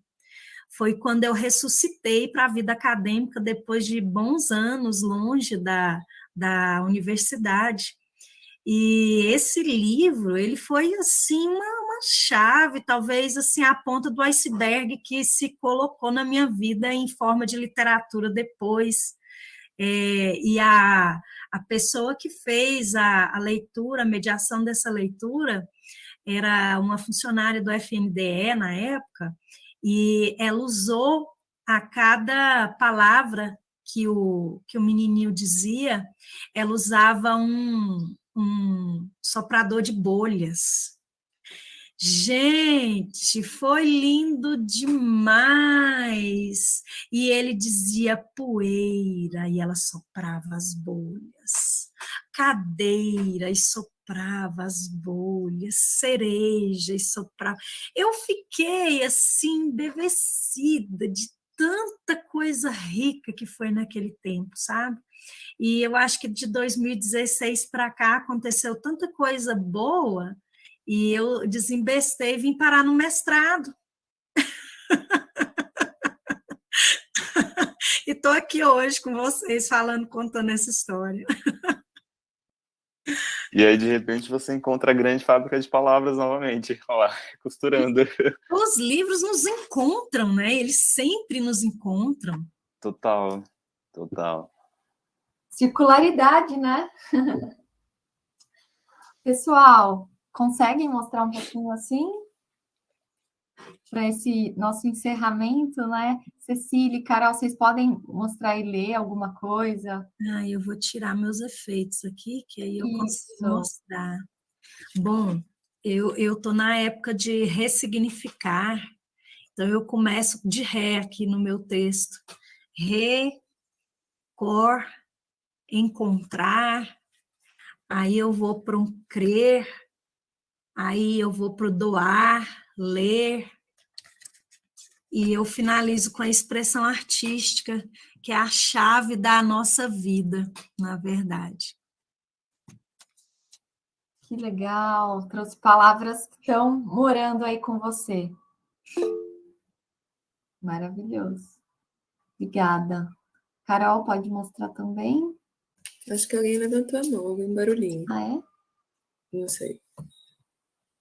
Foi quando eu ressuscitei para a vida acadêmica depois de bons anos longe da universidade. E esse livro, ele foi assim uma chave, talvez assim a ponta do iceberg que se colocou na minha vida em forma de literatura depois. E a pessoa que fez a leitura, a mediação dessa leitura, era uma funcionária do FNDE na época, e ela usou a cada palavra que o menininho dizia, ela usava um soprador de bolhas. Gente, foi lindo demais! E ele dizia poeira, e ela soprava as bolhas. Cadeira, e soprava as bolhas. Cereja, e soprava. Eu fiquei, assim, embevecida de tanta coisa rica que foi naquele tempo, sabe? E eu acho que de 2016 para cá aconteceu tanta coisa boa, e eu desembestei e vim parar no mestrado. E estou aqui hoje com vocês, falando, contando essa história. E aí, de repente, você encontra a grande fábrica de palavras novamente, olha lá, costurando. Os livros nos encontram, né? Eles sempre nos encontram. Total, total. Circularidade, né? Pessoal, conseguem mostrar um pouquinho assim? Para esse nosso encerramento, né? Cecília e Carol, vocês podem mostrar e ler alguma coisa? Eu vou tirar meus efeitos aqui, que aí eu consigo Isso. mostrar. Bom, eu estou na época de ressignificar, então eu começo de ré aqui no meu texto. Encontrar, aí eu vou para um crer, aí eu vou para o doar, ler, e eu finalizo com a expressão artística, que é a chave da nossa vida, na verdade. Que legal, trouxe palavras que estão morando aí com você. Maravilhoso. Obrigada. Carol, pode mostrar também? Acho que alguém levantou a mão, ouvi um barulhinho. Ah, é? Não sei.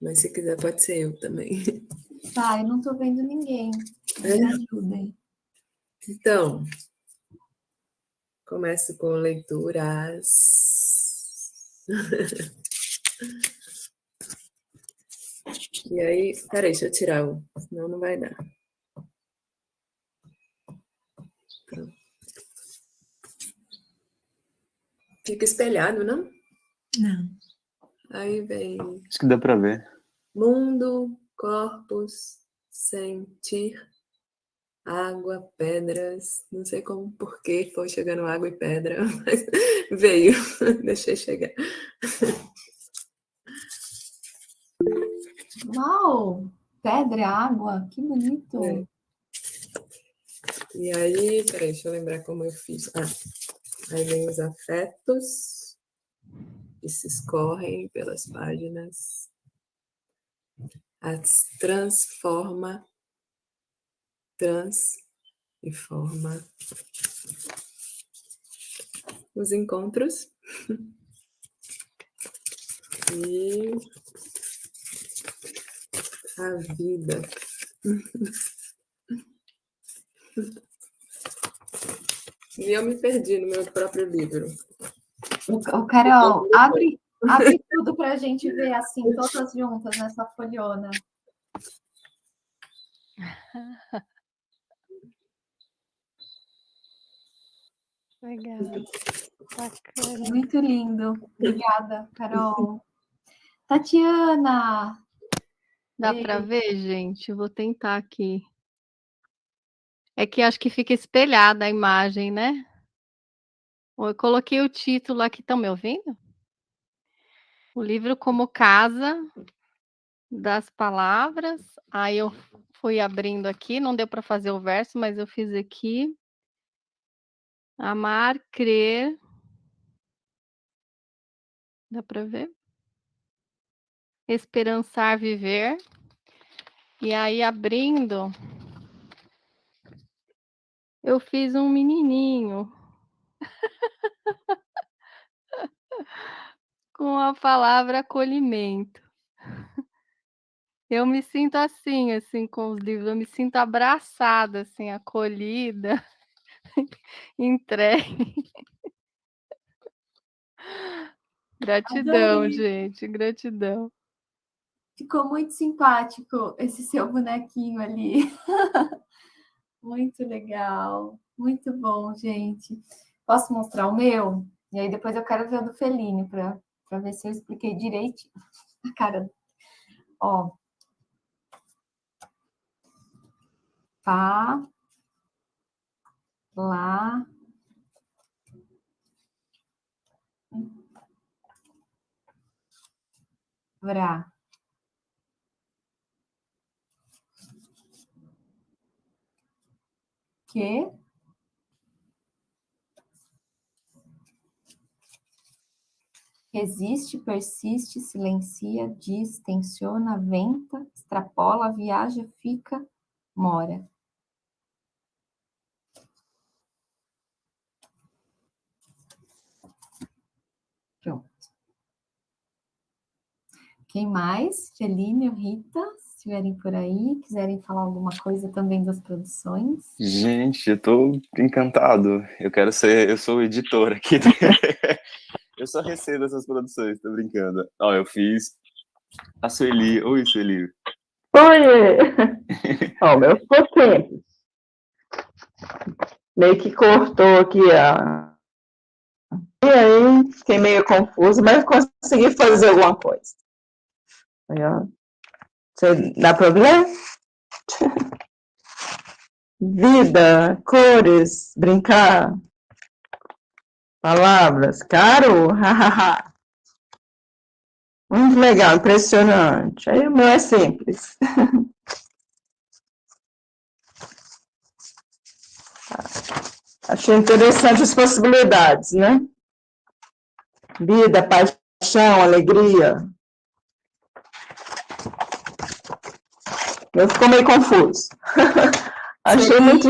Mas se quiser, pode ser eu também. Tá, eu não estou vendo ninguém. Me ajudem. Então, começo com leituras. E aí, peraí, deixa eu tirar um, senão não vai dar. Pronto. Fica espelhado, não? Não. Aí vem Acho que dá para ver. mundo, corpos, sentir, água, pedras. Não sei como, por que foi chegando água e pedra, mas veio, deixei chegar. Uau! Pedra, água, que bonito. É. E aí, peraí, deixa eu lembrar como eu fiz. Aí vem os afetos que se escorrem pelas páginas. As transforma, trans e forma. Os encontros. E a vida. E eu me perdi no meu próprio livro. O Carol, abre tudo para a gente ver assim, todas juntas nessa folhona. Legal. Bacana. Muito lindo. Obrigada, Carol. Tatiana! Dá para ver, gente? Eu vou tentar aqui. É que acho que fica espelhada a imagem, né? Eu coloquei o título aqui, estão me ouvindo? O livro como Casa das Palavras. Aí eu fui abrindo aqui, não deu para fazer o verso, mas eu fiz aqui. Amar, crer. Dá para ver? Esperançar, viver. E aí, abrindo, eu fiz um menininho com a palavra acolhimento. Eu me sinto assim com os livros, eu me sinto abraçada, assim, acolhida. entregue. Gratidão, Adorei. gente, gratidão. Ficou muito simpático esse seu bonequinho ali. Muito legal. Muito bom, gente. Posso mostrar o meu? E aí depois eu quero ver o do Feline para ver se eu expliquei direito. A cara. Ó. Pá. Lá. Vrá. Que? Resiste, persiste, silencia, diz, tensiona, venta, extrapola, viaja, fica, mora. Pronto. Quem mais? Feline, Rita, se estiverem por aí, quiserem falar alguma coisa também das produções. Gente, eu tô encantado. Eu sou o editor aqui. Eu só recebo essas produções, tô brincando. Ó, eu fiz a Sueli. Oi, Sueli. Oi! Ó, o meu ficou simples. Meio que cortou aqui a. E aí, fiquei meio confusa, mas consegui fazer alguma coisa. Aí, ó. Dá pra ver? Vida, cores, brincar, palavras, caro, hahaha. Muito legal, impressionante. Aí o meu é simples. Achei interessante as possibilidades, né? Vida, paixão, alegria. Eu fico meio confuso. Achei muito.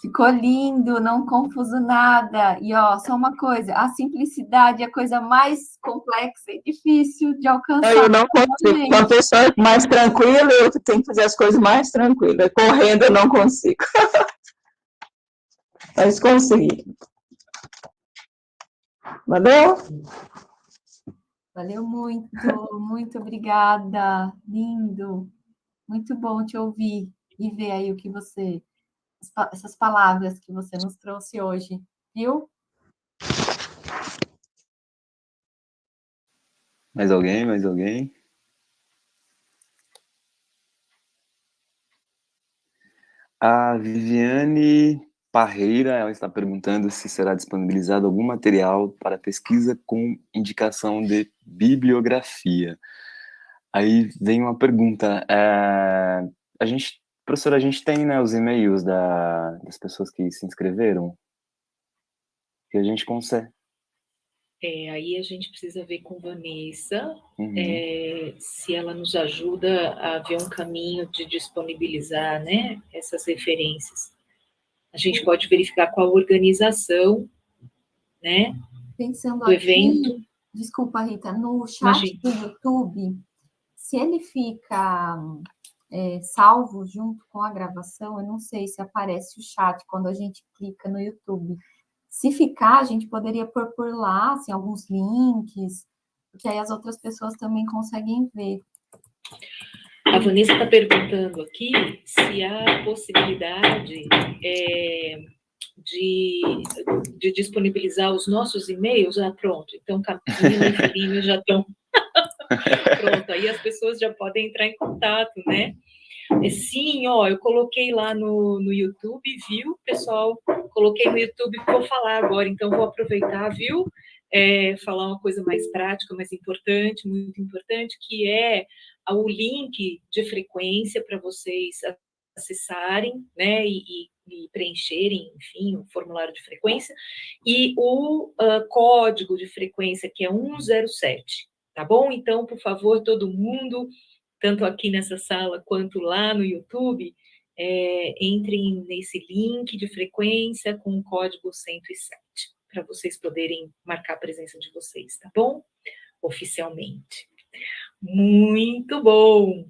Ficou lindo, não confuso nada. E ó, só uma coisa, a simplicidade é a coisa mais complexa e difícil de alcançar. Eu não consigo. Com a pessoa mais tranquila, eu tenho que fazer as coisas mais tranquilas. Correndo eu não consigo. Mas consegui. Valeu? Valeu muito, muito obrigada. Lindo. Muito bom te ouvir e ver aí o que você, essas palavras que você nos trouxe hoje, viu? Mais alguém? Mais alguém? A Viviane Parreira, ela está perguntando se será disponibilizado algum material para pesquisa com indicação de bibliografia. Aí vem uma pergunta. Professora, a gente tem, né, os e-mails das pessoas que se inscreveram? Que a gente consegue. Aí a gente precisa ver com Vanessa Uhum. se ela nos ajuda a ver um caminho de disponibilizar, né, essas referências. A gente pode verificar com a organização, né, Pensando do evento. aqui, desculpa, Rita, no chat do YouTube, se ele fica salvo junto com a gravação, eu não sei se aparece o chat quando a gente clica no YouTube. Se ficar, a gente poderia pôr por lá, assim, alguns links, porque aí as outras pessoas também conseguem ver. A Vanessa está perguntando aqui se há possibilidade de disponibilizar os nossos e-mails. Pronto. Então, Camila e Feline já estão... Pronto, aí as pessoas já podem entrar em contato, né? Sim, ó, eu coloquei lá no YouTube, viu, pessoal? Coloquei no YouTube, vou falar agora, então vou aproveitar, viu? Falar uma coisa mais prática, mais importante, muito importante, que é o link de frequência para vocês acessarem, né, e preencherem, enfim, o formulário de frequência, e o código de frequência, que é 107, tá bom? Então, por favor, todo mundo, tanto aqui nessa sala quanto lá no YouTube, entrem nesse link de frequência com o código 107, para vocês poderem marcar a presença de vocês, tá bom? Oficialmente. Muito bom!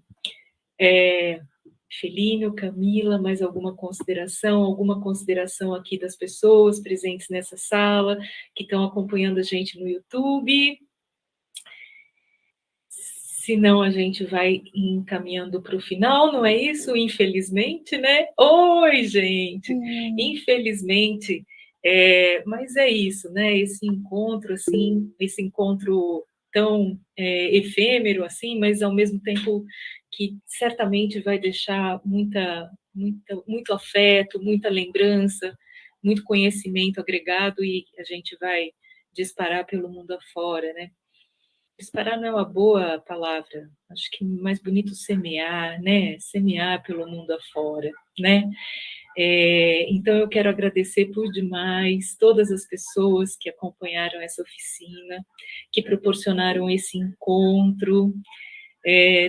Felínio, Camila, mais alguma consideração aqui das pessoas presentes nessa sala, que estão acompanhando a gente no YouTube? Senão a gente vai encaminhando para o final, não é isso? Infelizmente, né? Oi, gente! Infelizmente, mas é isso, né? Esse encontro, assim, esse encontro tão efêmero, assim, mas ao mesmo tempo que certamente vai deixar muito afeto, muita lembrança, muito conhecimento agregado e a gente vai disparar pelo mundo afora, né? Disparar não é uma boa palavra, acho que mais bonito semear, né? Semear pelo mundo afora, né? Então, eu quero agradecer por demais todas as pessoas que acompanharam essa oficina, que proporcionaram esse encontro,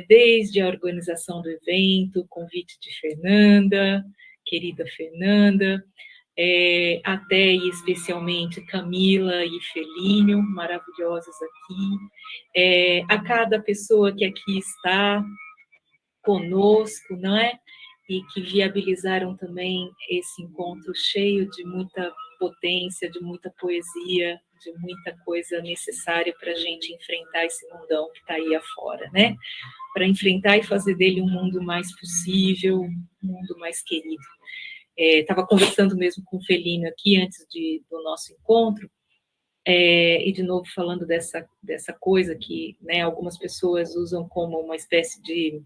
desde a organização do evento, o convite de Fernanda, querida Fernanda, até e especialmente Camila e Felínio, maravilhosas aqui, a cada pessoa que aqui está conosco, não é? E que viabilizaram também esse encontro cheio de muita potência, de muita poesia, de muita coisa necessária para a gente enfrentar esse mundão que está aí afora, né? Para enfrentar e fazer dele um mundo mais possível, um mundo mais querido. Estava conversando mesmo com o Felínio aqui antes do nosso encontro, e de novo falando dessa coisa que, né, algumas pessoas usam como uma espécie de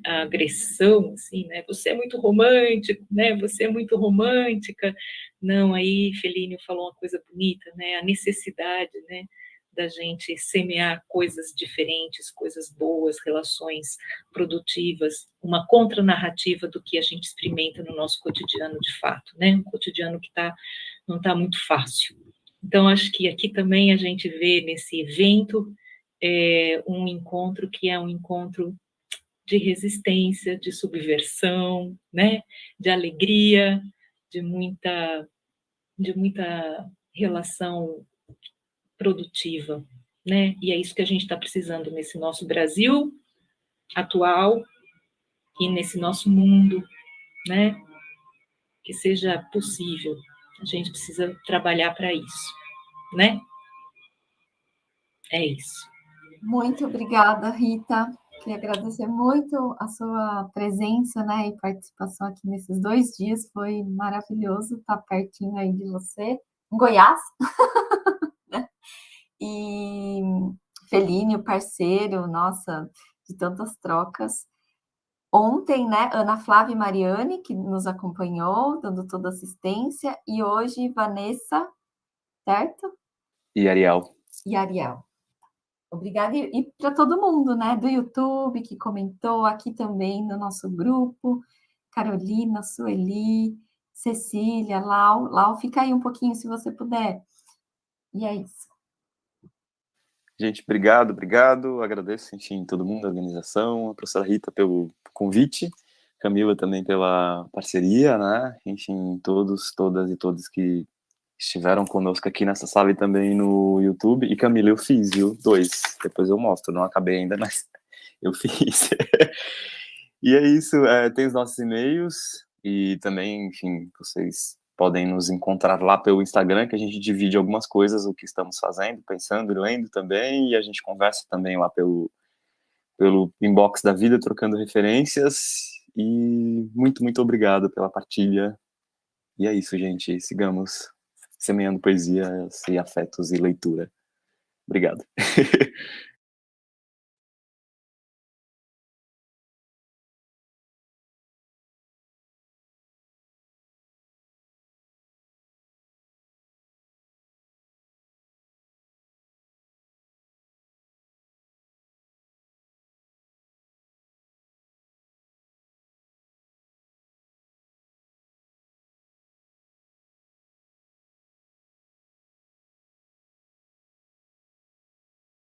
agressão, assim, né? Você é muito romântico, né? Você é muito romântica. Não, aí Felínio falou uma coisa bonita, né? A necessidade, né, da gente semear coisas diferentes, coisas boas, relações produtivas, uma contranarrativa do que a gente experimenta no nosso cotidiano de fato, né? Um cotidiano que não está muito fácil. Então, acho que aqui também a gente vê nesse evento um encontro que é um encontro de resistência, de subversão, né? De alegria, de muita relação produtiva, né? E é isso que a gente está precisando nesse nosso Brasil atual e nesse nosso mundo, né? Que seja possível. A gente precisa trabalhar para isso, né? É isso. Muito obrigada, Rita. Queria agradecer muito a sua presença, né, e participação aqui nesses 2 dias. Foi maravilhoso estar pertinho aí de você, em Goiás. E Felínio, parceiro, nossa, de tantas trocas. Ontem, né, Ana Flávia e Mariane, que nos acompanhou, dando toda a assistência, e hoje Vanessa, certo? E Ariel. E Ariel. Obrigada, e para todo mundo, né, do YouTube, que comentou, aqui também no nosso grupo, Carolina, Sueli, Cecília, Lau. Lau, fica aí um pouquinho, se você puder. E é isso. Gente, obrigado. Agradeço, enfim, todo mundo, a organização, a professora Rita pelo convite, Camila também pela parceria, né? Enfim, todas e todos que estiveram conosco aqui nessa sala e também no YouTube. E Camila, eu fiz, viu? 2. Depois eu mostro, não acabei ainda, mas eu fiz. E é isso, tem os nossos e-mails e também, enfim, vocês podem nos encontrar lá pelo Instagram, que a gente divide algumas coisas, o que estamos fazendo, pensando e lendo também, e a gente conversa também lá pelo inbox da vida, trocando referências. E muito obrigado pela partilha. E é isso, gente. Sigamos semeando poesias e afetos e leitura. Obrigado.